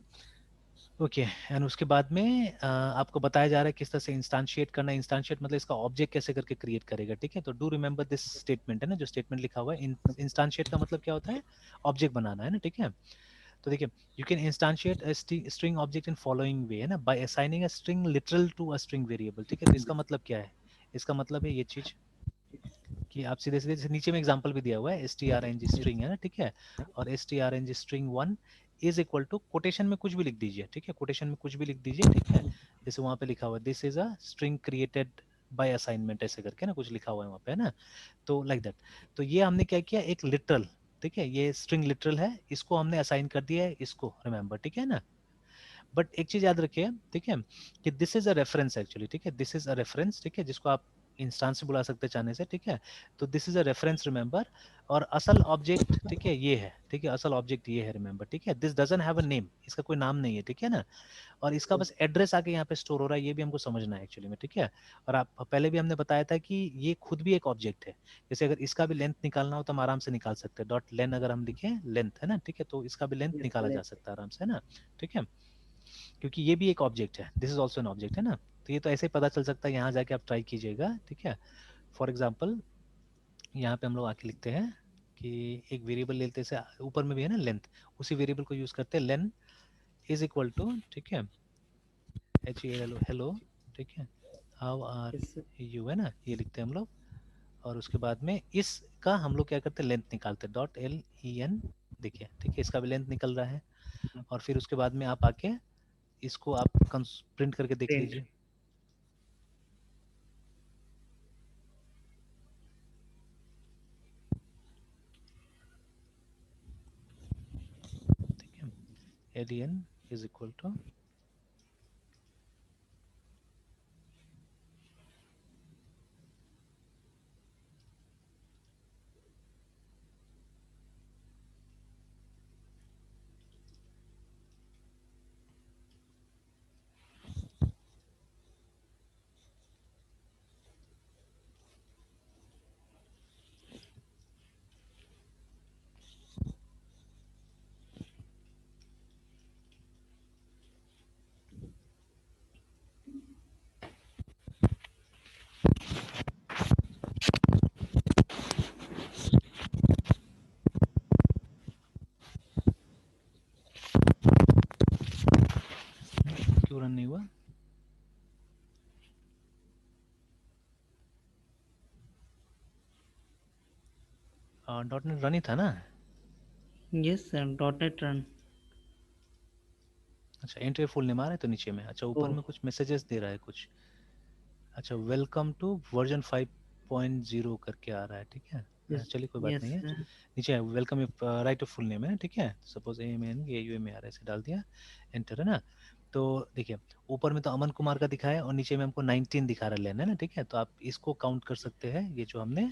ओके, एंड उसके बाद में आपको बताया जा रहा है किस तरह से इंस्टांशिएट करना है। इंस्टांशिएट मतलब इसका ऑब्जेक्ट कैसे करके क्रिएट करेगा, ठीक है। तो डू रिमेंबर दिस स्टेटमेंट, है ना, जो स्टेटमेंट लिखा हुआ है। इंस्टांशिएट का मतलब क्या होता है, ऑब्जेक्ट बनाना, है ना, ठीक है। तो देखिए, you can instantiate a string object in following way, है ना, by assigning a string literal to a string variable, ठीक है। तो इसका मतलब क्या है, इसका मतलब है ये चीज कि आप सीधे सीधे, जैसे नीचे में एग्जांपल भी दिया हुआ है, strng स्ट्रिंग, है ना, ठीक है। और strng string 1 is equal to, quotation में कुछ भी लिख दीजिए, ठीक है, कोटेशन में कुछ भी लिख दीजिए, ठीक है। जैसे वहां पे लिखा हुआ है this is a string created by assignment, ऐसे करके ना कुछ लिखा हुआ है वहां पे, है ना। तो लाइक दैट। तो ये हमने क्या किया, एक लिटरल, ठीक है, ये स्ट्रिंग लिटरल है, इसको हमने असाइन कर दिया है इसको, रिमेंबर, ठीक है ना। बट एक चीज याद रखिए, ठीक है, कि this is a reference actually, ठीक है, दिस इज अ रेफरेंस, ठीक है, जिसको आप इंस्टांस से बुला सकते हैं चाहने से, ठीक है। तो this is a reference, remember. और असल ऑब्जेक्ट, ठीक है, ये है, ठीक है, असल ऑब्जेक्ट ये है, रिमेंबर, ठीक है। This doesn't have a name, इसका कोई नाम नहीं है, ठीक है ना। और इसका बस एड्रेस आके यहाँ पे स्टोर हो रहा है, ये भी हमको समझना है एक्चुअली में, ठीक है। और आप पहले भी हमने बताया था कि ये खुद भी एक ऑब्जेक्ट है। जैसे अगर इसका भी लेंथ निकालना हो तो हम आराम से निकाल सकते हैं, डॉट लेन अगर हम लिखें, लेंथ, है ना, ठीक है, तो इसका भी लेंथ निकाला जा सकता है आराम से, है ना, ठीक है। क्योंकि ये भी एक ऑब्जेक्ट है, this is also an object, है ना। तो ये तो ऐसे ही पता चल सकता है, यहाँ जाके आप ट्राई कीजिएगा, ठीक है। फॉर एग्जाम्पल यहाँ पे हम लोग आके लिखते हैं कि एक वेरिएबल लेते से ऊपर में भी है ना लेंथ, उसी वेरिएबल को यूज करते हैं, लेन इज इक्वल टू, ठीक है, HELLO, हेलो, ठीक है, हाउ आर यू, है ना, ये लिखते हैं हम लोग। और उसके बाद में इसका हम लोग क्या करते हैं, लेंथ निकालते हैं, .len, देखिए, ठीक है, इसका भी लेंथ निकल रहा है। और फिर उसके बाद में आप आके इसको आप प्रिंट करके देख प्रिंट। लीजिए, ठीक है। len इज इक्वल टू, क्यों रन नहीं हुआ? डॉट नेट रन ही था ना? Yes sir, dot net run. अच्छा, एंटर फुल नेम आ रहा है तो नीचे में, अच्छा ऊपर ओह, में कुछ मैसेजेस दे रहा है कुछ। अच्छा, वेलकम टू वर्जन 5.0 करके आ रहा है, ठीक है। यस चलिए कोई बात यस नहीं है। सर। नीचे वेलकम राइट फुल नेम है, ठीक है। सपोज AMN AUM आ रहा है, ऐसे डाल दिया, एंटर, है ना। तो देखिए ऊपर में तो अमन कुमार का दिखा है और नीचे में हमको 19 दिखा रहा है लेन, है ना, ठीक है। तो आप इसको काउंट कर सकते हैं, ये जो हमने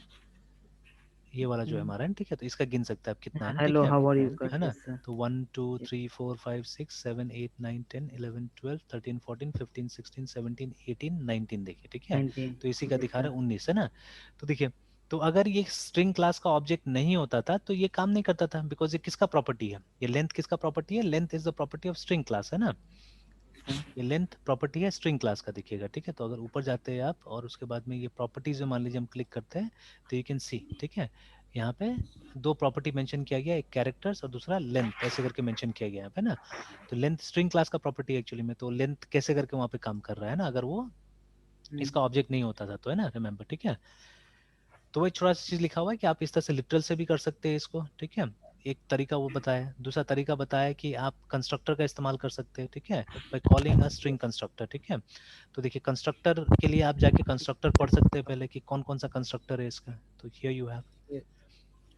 ये वाला जो हमारा है, ठीक है। तो इसका गिन सकते हैं आप कितना है ना, ठीक हेलो, है, हाउ आर यू का? है ना। Yes sir. तो 1 2 3 4 5 6 7 8 9 10 11 12 13 14 15 16 17 18 19 देखिए, ठीक है। 19। तो इसी का यस दिखा रहा सर। है 19, है ना। तो देखिए, तो अगर ये स्ट्रिंग क्लास का ऑब्जेक्ट नहीं होता था तो ये काम नहीं करता था, बिकॉज ये किसका प्रॉपर्टी है, ये लेंथ किसका प्रॉपर्टी है, length is the property of string class, है ना। ये लेंथ प्रॉपर्टी है स्ट्रिंग क्लास का, दिखेगा, ठीक है। तो अगर ऊपर जाते हैं आप और उसके बाद में ये प्रॉपर्टीज में मान लीजिए हम क्लिक करते हैं तो यू कैन सी, ठीक है, यहाँ पे दो प्रॉपर्टी मेंशन किया गया, एक कैरेक्टर्स और दूसरा लेंथ, ऐसे करके मेंशन किया गया है ना। तो लेंथ स्ट्रिंग क्लास का प्रॉपर्टी है एक्चुअली में, तो लेंथ कैसे करके वहाँ पे काम कर रहा है ना, अगर वो इसका ऑब्जेक्ट नहीं होता था तो, है ना, रिमेंबर, ठीक है। तो वही छोटा सा चीज लिखा हुआ है कि आप इस तरह से लिटरल से भी कर सकते हैं इसको, ठीक है। एक तरीका वो बताया, दूसरा तरीका बताया कि आप कंस्ट्रक्टर का इस्तेमाल कर सकते हैं, ठीक है, by calling a string constructor, ठीक है। तो देखिए कंस्ट्रक्टर के लिए आप जाके कंस्ट्रक्टर पढ़ सकते हैं पहले कि कौन कौन सा कंस्ट्रक्टर है इसका, तो हियर यू हैव,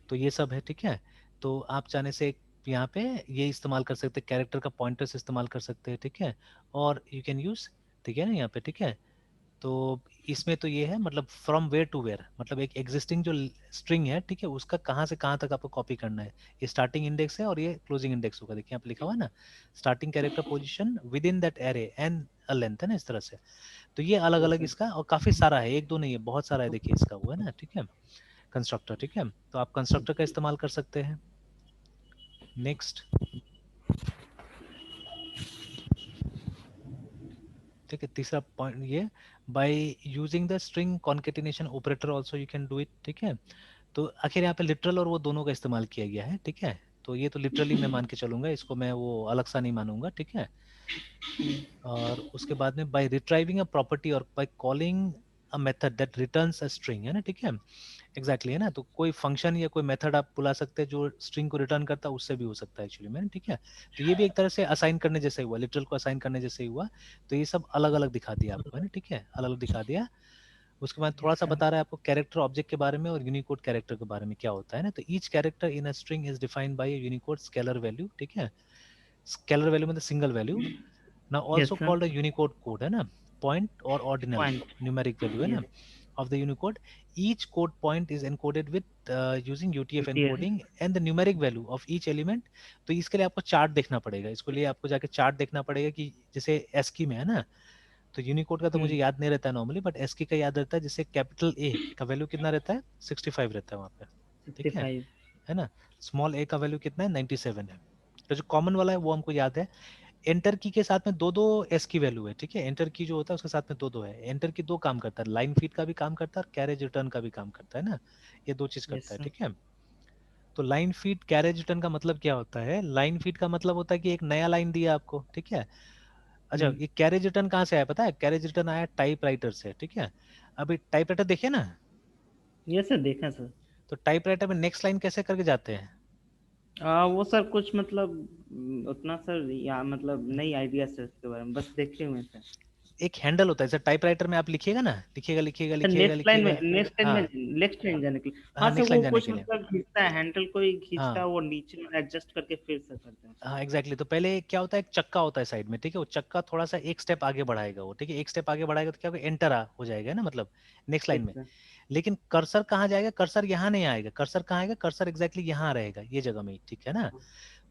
तो ये सब है, ठीक है। तो आप चाहने से यहाँ पे ये इस्तेमाल कर सकते हैं, कैरेक्टर का पॉइंटर्स इस्तेमाल कर सकते हैं, ठीक है। और यू कैन यूज, ठीक है ना, यहाँ पे, ठीक है। तो इसमें तो ये है मतलब फ्रॉम वेयर टू वेयर, मतलब एक एग्जिस्टिंग जो स्ट्रिंग है, ठीक है, उसका कहाँ से कहाँ तक आपको कॉपी करना है। ये स्टार्टिंग इंडेक्स है और ये क्लोजिंग इंडेक्स होगा, देखिए यहाँ पे लिखा हुआ है ना, starting character position with in that array and a length, है ना, इस तरह से। तो ये अलग अलग इसका, और काफी सारा है, एक दो नहीं है, बहुत सारा है, देखिए इसका वो, है ना, ठीक है, कंस्ट्रक्टर, ठीक है। तो आप कंस्ट्रक्टर का इस्तेमाल कर सकते हैं। नेक्स्ट, ठीक है, तीसरा पॉइंट ये, by using the string concatenation operator also you can do it, ठीक है। तो आखिर यहाँ पे लिटरल और वो दोनों का इस्तेमाल किया गया है, ठीक है। तो ये तो लिटरली मैं मान के चलूंगा, इसको मैं वो अलग सा नहीं मानूंगा, ठीक है। और उसके बाद में बाय रिट्राइविंग अ प्रॉपर्टी और by calling a method that returns a string, है ना, ठीक है, एग्जैक्टली, है ना। तो कोई फंक्शन या कोई मेथड आप बुला सकते हैं जो स्ट्रिंग को रिटर्न करता है, उससे भी हो सकता है एक्चुअली में, ठीक है। तो ये भी एक तरह से असाइन करने जैसे हुआ, लिटरल को असाइन करने जैसे ही हुआ। तो ये सब अलग अलग दिखा दिया आपको, है ना, ठीक है, अलग अलग दिखा दिया। उसके बाद थोड़ा सा बता रहा है आपको कैरेक्टर ऑब्जेक्ट के बारे में और यूनिकोड कैरेक्टर के बारे में क्या होता है ना। तो each character in a string is defined by a Unicode scalar value, ठीक है। स्केलर वैल्यू मतलब single value, now yes also sir. called a unicode code, है ना, point or ordinal point. numeric value, है ना, yes. of the unicode. Each code point is encoded with using UTF UTF. encoding and the numeric value of each element. तो इसके लिए आपको chart देखना पड़ेगा, इसके लिए आपको जाके चार्ट देखना पड़ेगा कि जैसे एस्की में है ना, तो यूनिकोड का तो मुझे याद नहीं रहता है नॉर्मली, बट एस्की का याद रहता है, जैसे कैपिटल ए का वैल्यू कितना रहता है, 65 रहता है वहाँ पे, ठीक 65। है ना। स्मॉल ए का वैल्यू कितना है, 97 है। तो जो कॉमन वाला है वो हमको याद है। एंटर की के साथ में दो दो एस की वैल्यू है, ठीक है, एंटर की जो होता है उसके साथ में दो दो है। एंटर की दो काम करता है, लाइन फीड का भी काम करता है और कैरेज रिटर्न का भी काम करता है ना, ये दो चीज यस करता है, सर। ठीक है। तो लाइन फीड कैरेज रिटर्न का मतलब क्या होता है, लाइन फीड का मतलब होता है कि एक नया लाइन दिया आपको, ठीक है। अच्छा, ये कैरेज रिटर्न कहाँ से आया पता है, कैरेज रिटर्न आया टाइप राइटर से, ठीक है। अभी टाइप राइटर देखिए ना, यस सर, देखा सर। तो टाइप राइटर में नेक्स्ट लाइन कैसे करके जाते हैं। वो सर कुछ मतलब उतना सर या मतलब नहीं आइडिया सर इसके बारे में, बस देखे हुए सर। एक हैंडल होता है, जैसे टाइप राइटर में आप लिखिएगा ना, लिखिएगा लिखिएगा सर लिखिएगा नेक्स्ट लाइन लिखिएगा, में, नेक्स्ट लाइन में, हाँ, नेक्स्ट लाइन जाने के लिए, हाँ हाँ सर नेक्स्ट लाइन वो जाने कुछ के लिए, मतलब खींचता है, हैंडल को ही खींचता है, हाँ वो नीचे में एडजस्ट करके फिर से करते हैं सर। हाँ एग्जैक्टली। तो पहले क्या होता है, एक चक्का होता है साइड में, ठीक है, वो चक्का थोड़ा सा एक स्टेप आगे बढ़ाएगा वो, ठीक है, एक स्टेप आगे बढ़ाएगा तो क्या होगा, एंटर हो जाएगा ना, मतलब नेक्स्ट लाइन यस में। सर। लेकिन कर्सर कहाँ जाएगा, कर्सर यहाँ नहीं आएगा, कर्सर कहाँ आएगा, कर्सर एग्जैक्टली यहाँ रहेगा, ये जगह में, ठीक है ना।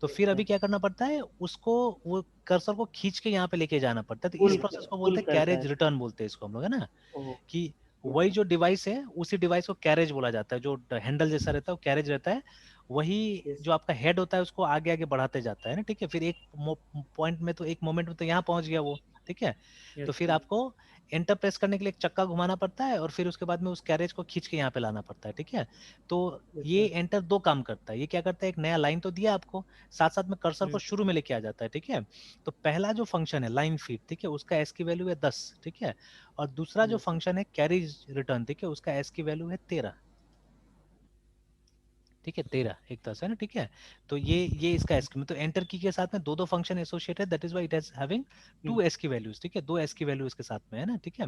तो यस फिर सर। अभी क्या करना पड़ता है उसको, वो कर्सर को खींच के यहाँ पे लेके जाना पड़ता है, तो इस पुल, प्रोसेस को पुल बोलते हैं करता कैरेज है सर। रिटर्न बोलते हैं इसको हम लोग, है ना। ओह। कि यस वही सर। जो डिवाइस है उसी डिवाइस को कैरेज बोला जाता है, जो हैंडल जैसा रहता है वो कैरेज रहता है। वही यस। जो आपका हेड होता है उसको आगे आगे बढ़ाते जाता है ना, ठीक है। फिर एक पॉइंट में तो, एक मोमेंट में तो यहाँ पहुंच गया वो, ठीक है। तो यस फिर सर। आपको एंटर प्रेस करने के लिए एक चक्का घुमाना पड़ता है और फिर उसके बाद में उस कैरेज को खींच के यहाँ पे लाना पड़ता है, ठीक है। तो Yes, ये sir. एंटर दो काम करता है। ये क्या करता है, एक नया लाइन तो दिया आपको, साथ साथ में कर्सर को शुरू में लेके आ जाता है, ठीक है। तो पहला जो फंक्शन है लाइन फीड, ठीक है, उसका एस की वैल्यू है 10, ठीक है। और दूसरा जो Yes, sir. फंक्शन है कैरीज रिटर्न, ठीक है, उसका एस की वैल्यू है 13, ठीक है, 13 एक तरह से ना, ठीक है। तो ये इसका एस की, तो एंटर की के साथ में दो दो function associated, that is why it is having two ASCII values, ठीक है, दो एस की वैल्यू इसके साथ में है ना, ठीक है,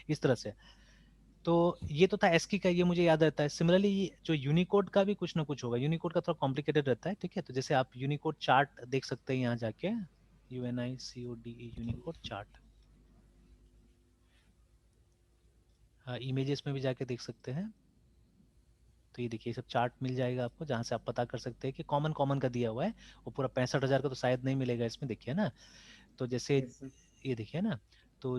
इस तरह से। तो ये तो था एस्की का, ये मुझे याद रहता है। सिमिलरली जो यूनिकोड का भी कुछ ना कुछ होगा। यूनिकोड का थोड़ा कॉम्प्लिकेटेड रहता है, ठीक है। तो जैसे आप यूनिकोड चार्ट देख सकते हैं यहाँ जाके, UNICODE यूनिकोड चार्ट, इमेजेस में भी जाके देख सकते हैं। तो ये देखिए, सब चार्ट मिल जाएगा आपको, जहाँ से आप पता कर सकते हैं कि कॉमन कॉमन का दिया हुआ है। वो पूरा 65,000 का तो शायद नहीं मिलेगा इसमें, देखिए ना। तो जैसे Yes, sir. ये देखिए ना, तो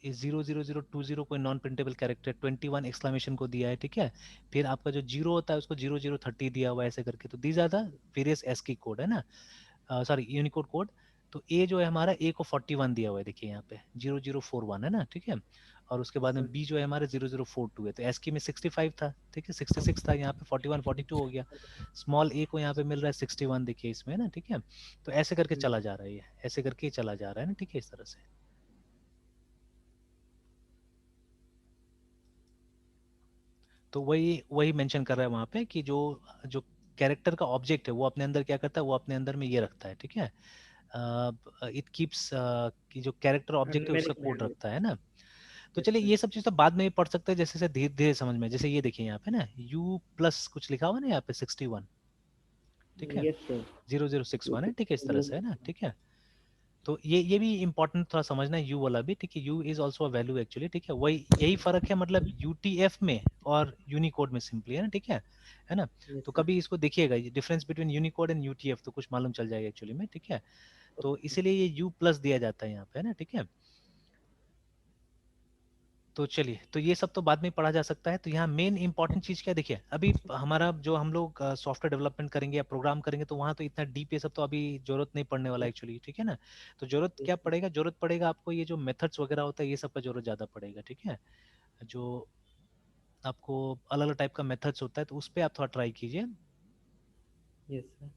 00020 कोई नॉन प्रिंटेबल कैरेक्टर, 21 एक्सक्लेमेशन को दिया है, ठीक है। फिर आपका जो जीरो होता है उसको 0030 दिया हुआ है ऐसे करके। तो these are the various ASCII code है ना, सॉरी यूनिकोड कोड। तो ए जो है हमारा, ए को 41 दिया हुआ है, देखिए यहाँ पे 0041 है ना, ठीक है। और उसके बाद Sir. में बी जो है हमारे 0042 है। तो एस्की में 65 था, ठीक है, 66 था, यहाँ पे 41 42 हो गया। स्मॉल ए को यहाँ पे मिल रहा है 61, देखिए इसमें ना, ठीक है। तो ऐसे करके चला जा रहा है, ये ऐसे करके चला जा रहा है ना, ठीक है, इस तरह से। तो वही वही मेंशन कर रहा है वहाँ पे कि जो जो कैरेक्टर का ऑब्जेक्ट है वो अपने अंदर क्या करता है, वो अपने अंदर में ये रखता है, ठीक है। इट कीप्स कि जो कैरेक्टर ऑब्जेक्ट है उसका Numeric कोड value. रखता है ना। तो Yes, चलिए sir. ये सब चीज़ तो बाद में भी पढ़ सकते हैं, जैसे जैसे धीरे धीरे समझ में। जैसे ये देखिए यहाँ पे ना, U प्लस कुछ लिखा हुआ ना यहाँ पे 61, ठीक है, Yes, sir. 0061 है, ठीक है, इस तरह से है ना, ठीक है। तो ये भी इंपॉर्टेंट थोड़ा समझना है, यू वाला भी, ठीक है। You is also a value actually, ठीक है। वही यही फर्क है मतलब यूटीएफ में और यूनिकोड में सिंपली, है ना, ठीक है ना। Yes, तो sir. कभी इसको देखिएगा, ये difference between Unicode and UTF तो कुछ मालूम चल जाएगा एक्चुअली में, ठीक है। तो Okay. इसीलिए ये यू प्लस दिया जाता है यहाँ पे, है ना, ठीक है। तो चलिए, तो ये सब तो बाद में पढ़ा जा सकता है। तो यहाँ मेन इंपॉर्टेंट चीज क्या है, देखिए अभी हमारा जो हम लोग सॉफ्टवेयर डेवलपमेंट करेंगे या प्रोग्राम करेंगे, तो वहाँ तो इतना डीप ये सब तो अभी जरूरत नहीं पड़ने वाला एक्चुअली, ठीक है ना। तो जरूरत Yes, क्या sir. पड़ेगा, जरूरत पड़ेगा आपको ये जो मेथड्स वगैरह होता है ये सब का जरूरत ज्यादा पड़ेगा, ठीक है। जो आपको अलग अलग टाइप का मेथड्स होता है तो उस पर आप थोड़ा ट्राई कीजिए। Yes, sir.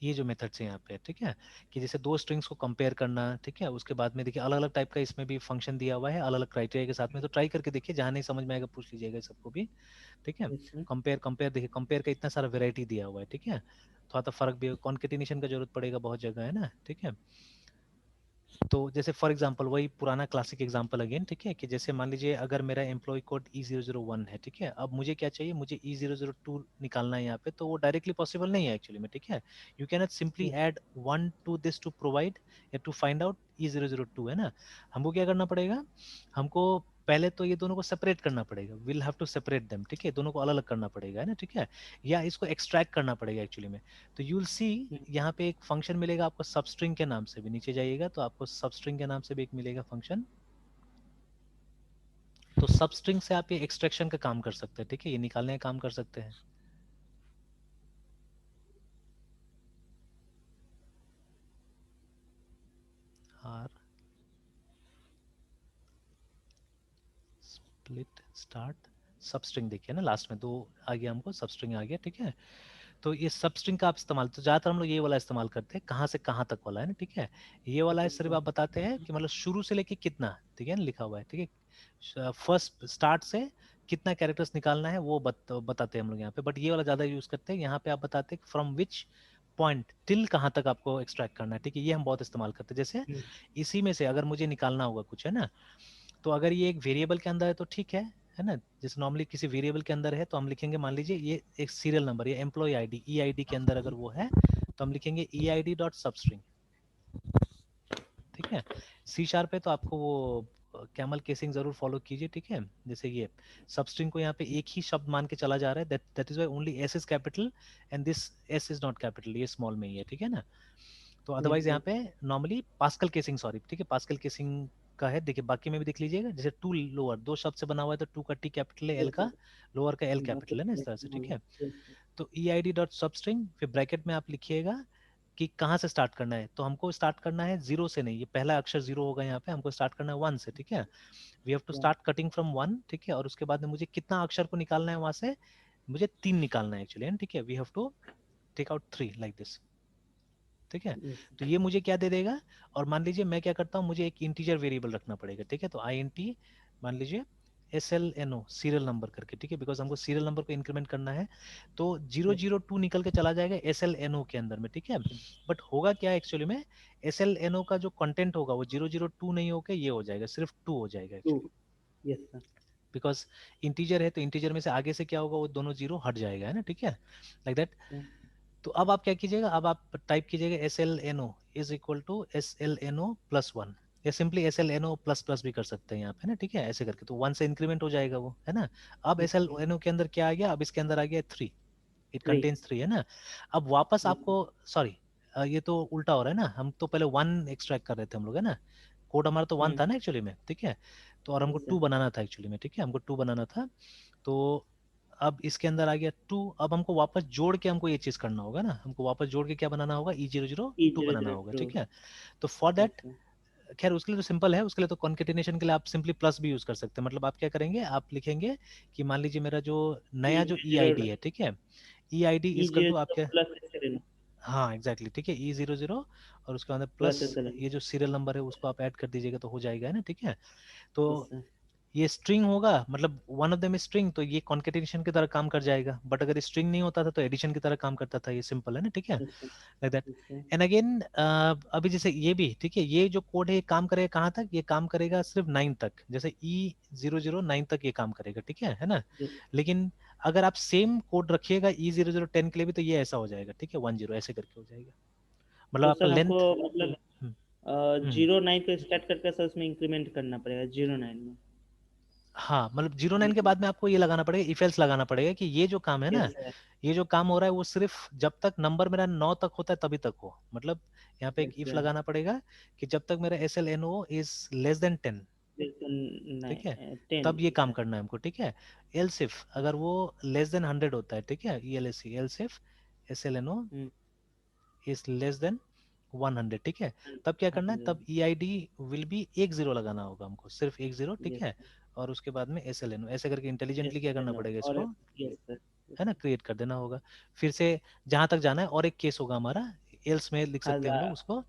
ये जो मेथड्स है यहाँ पे, ठीक है, कि जैसे दो स्ट्रिंग्स को कंपेयर करना, ठीक है। उसके बाद में देखिए अलग अलग टाइप का इसमें भी फंक्शन दिया हुआ है, अलग अलग क्राइटेरिया के साथ में। तो ट्राई करके देखिए, जहाँ नहीं समझ में आएगा पूछ लीजिएगा इस सबको भी, ठीक है। Yes, sir. कंपेयर कंपेयर देखिए, कंपेयर का इतना सारा वेराइटी दिया हुआ है, ठीक है। थोड़ा सा फर्क भी, कॉन्केटिनेशन का जरूरत पड़ेगा बहुत जगह, है ना, ठीक है। तो जैसे फॉर एग्जांपल वही पुराना क्लासिक एग्जांपल अगेन, ठीक है, कि जैसे मान लीजिए अगर मेरा एम्प्लॉय कोड E001 है, ठीक है। अब मुझे क्या चाहिए, मुझे E002 निकालना है यहाँ पे, तो वो डायरेक्टली पॉसिबल नहीं है एक्चुअली में, ठीक है। You can not simply Yes. Add one to this to provide या टू फाइंड आउट E002, है ना। हमको क्या करना पड़ेगा, हमको पहले तो ये दोनों को सेपरेट करना पड़ेगा, will have to separate them, ठीक है, दोनों को अलग अलग करना पड़ेगा, है ना, ठीक है। या इसको एक्सट्रैक्ट करना पड़ेगा एक्चुअली में। तो यू विल सी यहाँ पे एक फंक्शन मिलेगा आपको सबस्ट्रिंग के नाम से भी, नीचे जाइएगा तो आपको सबस्ट्रिंग के नाम से भी एक मिलेगा फंक्शन। तो सबस्ट्रिंग से आप ये एक्सट्रैक्शन का काम कर सकते हैं, ठीक है, ये निकालने का काम कर सकते हैं। आर स्प्लिट स्टार्ट सबस्ट्रिंग, देखिए ना लास्ट में दो आ गया, हमको सबस्ट्रिंग आ गया, ठीक है। तो ये सबस्ट्रिंग का आप इस्तेमाल, तो ज्यादातर हम लोग ये वाला इस्तेमाल करते हैं, कहाँ से कहाँ तक वाला, है ना, ठीक है। ये वाला है सिर्फ आप बताते हैं कि मतलब शुरू से लेके कितना, ठीक है ना, लिखा हुआ है, ठीक है। फर्स्ट स्टार्ट से कितना कैरेक्टर्स निकालना है वो बताते हैं हम लोग यहाँ पे। बट ये वाला ज्यादा यूज करते हैं, यहाँ पे आप बताते हैं फ्रॉम विच पॉइंट टिल कहाँ तक आपको एक्सट्रैक्ट करना है, ठीक है। ये हम बहुत इस्तेमाल करते हैं। जैसे इसी में से अगर मुझे निकालना होगा कुछ, है ना, तो अगर ये एक वेरिएबल के अंदर है तो ठीक है ना। जैसे नॉर्मली किसी वेरिएबल के अंदर है तो हम लिखेंगे, मान लीजिए ये एक सीरियल नंबर या employee ID, E I D के अंदर अगर वो है तो हम लिखेंगे E I D dot substring, ठीक है। सी शार्प पे तो आपको वो कैमल केसिंग जरूर फॉलो कीजिए, ठीक है। जैसे ये सबस्ट्रिंग को यहाँ पे एक ही शब्द मान के चला जा रहा है, that is why only S is capital and this S is not capital, ये स्मॉल में ही है, ठीक है ना। तो Yes, अदरवाइज sir. यहाँ पे नॉर्मली पास्कल केसिंग, सॉरी, ठीक है, पास्कल केसिंग का है। देखिए बाकी में भी देख लीजिएगा, जैसे टू लोअर, दो शब्द से बना हुआ है तो टू का टी कैपिटल है, एल Yes, sir. का लोअर का एल बाकी कैपिटल है ना, इस yes, तरह से, ठीक है। yes, sir. तो ई आई डी डॉट सबस्ट्रिंग, फिर ब्रैकेट में आप लिखिएगा कि कहाँ से स्टार्ट करना है, तो हमको स्टार्ट करना है 0 से नहीं, ये पहला अक्षर 0 होगा यहाँ पे, हमको स्टार्ट करना है 1 से, ठीक है। We have to start cutting from 1, ठीक है। और उसके बाद में मुझे कितना अक्षर को निकालना है वहां से, मुझे 3 निकालना है एक्चुअली, ठीक है। We have to take out 3 like this, ठीक है। yes, तो ये मुझे क्या दे देगा, और मान लीजिए मैं क्या करता हूँ, मुझे एक इंटीजर वेरिएबल रखना पड़ेगा, ठीक है। तो INT मान लीजिए SLNO सीरियल नंबर करके, ठीक है, बिकॉज हमको सीरियल नंबर को इंक्रीमेंट करना है। तो 002 निकल के चला जाएगा SLNO के अंदर में, ठीक है। बट होगा क्या एक्चुअली में, SLNO का जो कंटेंट होगा वो 002 नहीं होकर ये हो जाएगा, सिर्फ 2 हो जाएगा two, actually, yes sir, because integer है। तो इंटीजर में से आगे से क्या होगा, वो दोनों जीरो हट जाएगा, है ना, ठीक है, लाइक दैट। yeah, तो अब आप क्या कीजिएगा, अब आप टाइप कीजिएगा SLNO is equal to SLNO plus 1, या सिंपली SLNO प्लस प्लस भी कर सकते हैं यहाँ पे ना, ठीक है, ऐसे करके। तो 1 से इंक्रीमेंट हो जाएगा वो, है ना। अब SLNO के अंदर क्या आ गया, अब इसके अंदर आ गया 3, इट three, कंटेन्स 3, है ना। अब वापस yes, आपको, सॉरी ये तो उल्टा हो रहा है ना, हम तो पहले 1 एक्सट्रैक्ट कर रहे थे हम लोग, है ना। कोड हमारा तो 1 था ना एक्चुअली में, ठीक है। तो और हमको yes 2 sir, बनाना था एक्चुअली में, ठीक है, हमको 2 बनाना था। तो अब इसके अंदर आ गया 2, अब हमको वापस जोड़ के हमको ये चीज करना होगा ना, हमको वापस जोड़ के क्या बनाना होगा, E002 बनाना होगा, E002, ठीक है। तो फॉर yes दैट, sir, खैर उसके लिए तो सिंपल है, उसके लिए तो कॉन्केटिनेशन के लिए आप सिंपली प्लस भी यूज कर सकते हैं। मतलब आप क्या करेंगे, आप लिखेंगे कि मान लीजिए मेरा जो नया जो EID है, ठीक है, EID इजकल टू आप E0 क्या, plus SLN हाँ एग्जैक्टली, ठीक है, E00 और उसके बाद प्लस plus SLN, ये जो सीरियल नंबर है उसको आप ऐड कर दीजिएगा तो हो जाएगा, है ना, ठीक है। तो yes sir, ये स्ट्रिंग होगा, मतलब वन ऑफ देम स्ट्रिंग, तो ये कॉन्केटेनेशन की तरह काम कर जाएगा। बट अगर स्ट्रिंग नहीं होता था तो एडिशन की तरह काम करता था, ये सिंपल है ना, ठीक है, yes sir, like that. yes sir, and again अभी जैसे ये भी, ठीक है, ये जो कोड है ये काम करेगा कहाँ तक, ये काम करेगा सिर्फ 9 तक, जैसे E009 तक ये काम करेगा, ठीक है ना। yes, लेकिन अगर आप सेम कोड रखिएगा E0010 के लिए भी तो ये ऐसा हो जाएगा, ठीक है, 10 ऐसे करके हो जाएगा, मतलब तो आपका सर हमको लेंथ। मतलब हम्म, 09 को स्टार्ट करके सर उसमें इंक्रीमेंट करना पड़ेगा 09 में, हाँ, मतलब 09 के बाद में आपको ये लगाना पड़ेगा, इफ एल्स लगाना पड़ेगा कि ये जो काम है ना, yes sir, ये जो काम हो रहा है वो सिर्फ जब तक नंबर मेरा 9 तक होता है तभी तक हो। मतलब यहाँ पे एक yes इफ sir, लगाना पड़ेगा कि जब तक मेरा SLNO is less than 10, yes sir, ठीक है, 10, तब ये yes काम sir, करना है हमको, ठीक है। एल्स इफ अगर वो लेस देन 100 होता है, ठीक है, ELSE, else if SLNO hmm, is less than 100, ठीक है, तब क्या करना है, 100, तब EID विल बी 10 लगाना होगा हमको, सिर्फ 10, ठीक yes है। sir, और उसके बाद में SLNO ऐसे करके इंटेलिजेंटली क्या करना SLN पड़ेगा और इसको, yes sir, yes है ना, sir, क्रिएट कर देना होगा। फिर से जहां तक जाना है, और एक केस होगा हमारा, एल्स में लिख सकते हैं हम लोग 1000, उसको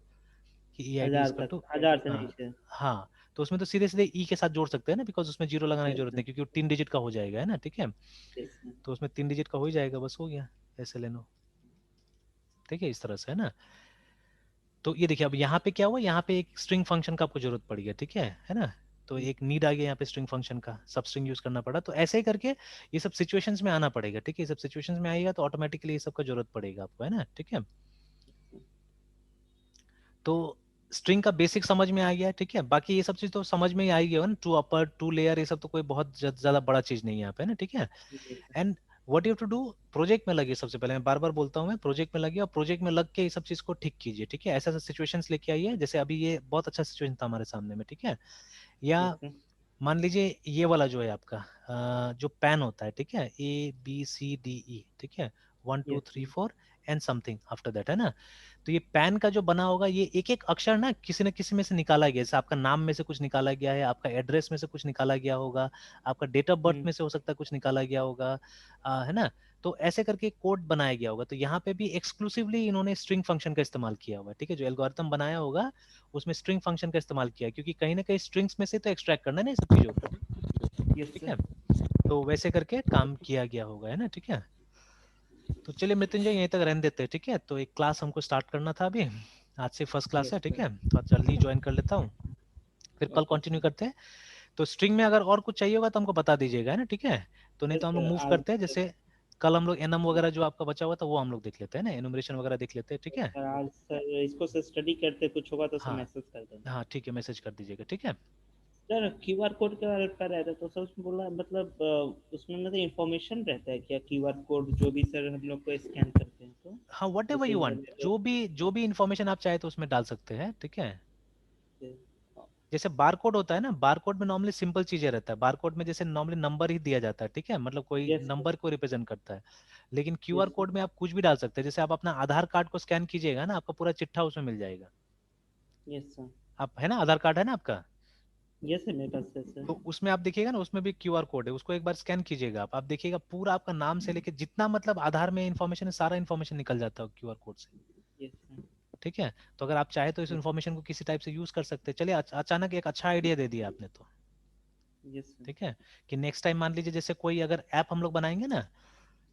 कि EID 1000 इजकल तक, टू, 1000 से हाँ नीचे, हाँ, तो उसमें तो सीधे सीधे ई के साथ जोड़ सकते हैं ना, बिकॉज उसमें जीरो लगाने की yes जरूरत sir, नहीं, क्योंकि वो 3 डिजिट का हो जाएगा, है ना, ठीक है। yes sir, तो उसमें 3 डिजिट का हो ही जाएगा, बस हो गया SLNO, ठीक है, इस तरह से, है ना। तो ये देखिए अब यहाँ पे क्या हुआ, यहाँ पे एक स्ट्रिंग फंक्शन का आपको जरूरत पड़ी है, ठीक है ना। तो एक नीड आ गया यहाँ पे स्ट्रिंग फंक्शन का, सब स्ट्रिंग यूज करना पड़ा। तो ऐसे ही करके ये सब सिचुएशंस में आना पड़ेगा, ठीक है, ये सब सिचुएशंस में आएगा तो ऑटोमेटिकली ये सब का जरूरत पड़ेगा आपको, है ना, ठीक है। तो स्ट्रिंग का बेसिक समझ में आ गया, ठीक है। बाकी ये सब चीज तो समझ में ही आएगी ना, टू अपर टू लेयर, ये सब तो कोई बहुत ज्यादा बड़ा चीज नहीं है यहाँ पे, ना, ठीक है। yes sir, and what you to do, project में लगे, सबसे पहले मैं बार बार बोलता हूँ, मैं प्रोजेक्ट में लगे और प्रोजेक्ट में लग के ये सब चीज को ठीक कीजिए, ठीक है। ऐसा ऐसा सिचुएशंस लेके आइए, जैसे अभी ये बहुत अच्छा सिचुएशन था हमारे सामने में, ठीक है। या yes sir, मान लीजिए ये वाला जो है आपका जो पैन होता है, ठीक है, ABCDE, ठीक है, 1 2 yes 3 sir, 4 and something after that, है ना। तो ये पैन का जो बना होगा, ये एक एक अक्षर ना किसी न किसी में से निकाला गया, जैसे आपका नाम में से कुछ निकाला गया है, आपका एड्रेस में से कुछ निकाला गया होगा, आपका डेट ऑफ बर्थ में से हो सकता है कुछ निकाला गया होगा, है ना। तो ऐसे करके कोड बनाया गया होगा। तो यहाँ पे भी एक्सक्लूसिवली इन्होंने स्ट्रिंग फंक्शन का इस्तेमाल किया हुआ है, ठीक है, जो एल्गोरिथम बनाया होगा उसमें स्ट्रिंग फंक्शन का इस्तेमाल किया है, क्योंकि कहीं ना कहीं स्ट्रिंग्स में से तो एक्सट्रैक्ट करना है ना ये सब चीजों को, yes ठीक sir, है। तो वैसे करके काम किया गया होगा, है ना, ठीक है। तो चलिए मृत्युंजय यहीं तक रहने देते हैं, ठीक है। तो एक क्लास हमको स्टार्ट करना था अभी, आज से फर्स्ट क्लास yes है, ठीक sir, है, तो आज जल्दी ज्वाइन कर लेता हूँ, फिर कल okay कंटिन्यू sir, करते हैं। तो स्ट्रिंग में अगर और कुछ चाहिए होगा तो हमको बता दीजिएगा, है ना, ठीक है। तो नहीं yes तो हम लोग sir, मूव आज करते हैं, जैसे कल हम लोग एनम वगैरह जो आपका बचा हुआ था वो हम लोग देख लेते हैं ना, एनुमरेशन वगैरह देख लेते हैं, ठीक है। सर आज सर इसको सर स्टडी करते, कुछ होगा तो सर हाँ मैसेज कर देना। हाँ, ठीक है, मैसेज कर दीजिएगा, ठीक है। सर क्यूआर कोड के बारे में कर रहे थे तो सर उसमें बोला मतलब उसमें मतलब इंफॉर्मेशन रहता है क्या, क्यूआर कोड जो भी सर हम लोग को स्कैन करते हैं तो हाँ, वट एवर जैसे यू वांट, इंटरनेट जो भी इंफॉर्मेशन आप चाहे तो उसमें डाल सकते हैं, ठीक है। जैसे बार कोड होता है ना, बार कोड में नॉर्मली सिंपल चीजें रहता है, बार कोड में जैसे नॉर्मली नंबर ही दिया जाता है, ठीक है, मतलब कोई यस नंबर को रिप्रेजेंट करता है। लेकिन यस क्यूआर कोड में आप कुछ भी डाल सकते हैं, जैसे आप अपना आधार कार्ड को स्कैन कीजिएगा ना, आपका पूरा चिट्ठा उसमें मिल जाएगा। यस सर, आप है ना, आधार कार्ड है ना आपका, यस सर मेरे पास है सर। तो उसमें आप देखिएगा ना, उसमें भी क्यूआर कोड है, उसको एक बार स्कैन कीजिएगा आप देखिएगा पूरा आपका नाम से लेके जितना मतलब आधार में इन्फॉर्मेशन है, सारा इन्फॉर्मेशन निकल जाता है क्यूआर कोड से, यस सर, ठीक है। तो अगर आप चाहे तो इस इन्फॉर्मेशन को किसी टाइप से यूज कर सकते हैं। चलिए अचानक एक अच्छा आइडिया दे दिया आपने तो, यस सर। ठीक है, कि नेक्स्ट टाइम मान लीजिए जैसे कोई अगर ऐप हम लोग बनाएंगे ना,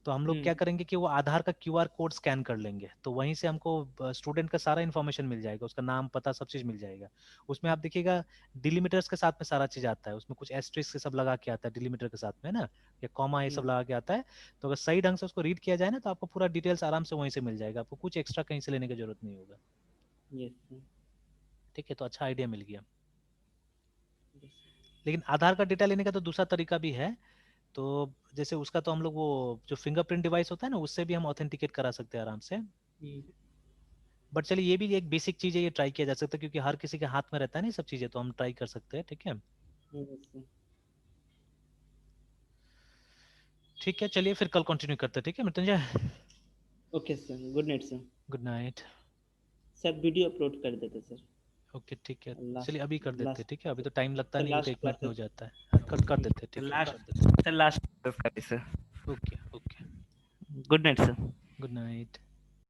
तो हम लोग क्या करेंगे कि वो आधार का क्यूआर कोड स्कैन कर लेंगे, तो वहीं से हमको स्टूडेंट का सारा इन्फॉर्मेशन मिल जाएगा, उसका नाम पता सब चीज मिल जाएगा। उसमें आप देखिएगा डिलीमीटर्स के साथ में सारा चीज आता है, उसमें कुछ एस्ट्रिक्स सब लगा के आता है डिलीमीटर के साथ में ना, या कॉमा ये सब लगा के आता है। तो अगर सही ढंग से उसको रीड किया जाए ना, तो आपको पूरा डिटेल्स आराम से वहीं से मिल जाएगा, आपको कुछ एक्स्ट्रा कहीं से लेने की जरूरत नहीं होगा। यस सर, ठीक है, तो अच्छा आइडिया मिल गया। यस लेकिन आधार का डेटा लेने का तो दूसरा तरीका भी है। तो जैसे उसका तो हम लोग वो जो फिंगरप्रिंट डिवाइस होता है ना, उससे भी हम ऑथेंटिकेट करा सकते हैं आराम से। बट चलिए ये भी एक बेसिक चीज है, ये ट्राई किया जा सकता है, क्योंकि हर किसी के हाथ में रहता है ना ये सब चीजें, तो हम ट्राई कर सकते हैं, ठीक है। सर। ठीक है, चलिए फिर कल कंटिन्यू करते हैं, ठीक है Mrityunjay. Okay sir, good night sir. Good night. Sir video upload कर देते सर। ओके ठीक है, लास्ट चलिए अभी कर देते हैं, लास्ट ठीक है, अभी तो टाइम लगता सर, नहीं, वो तो लास्ट 1 मिनट में हो प्रोसेस। जाता है, कर देते हैं, ठीक है, कर देते लास्ट सर, लास्ट हैं। Okay okay, good night sir. Good night.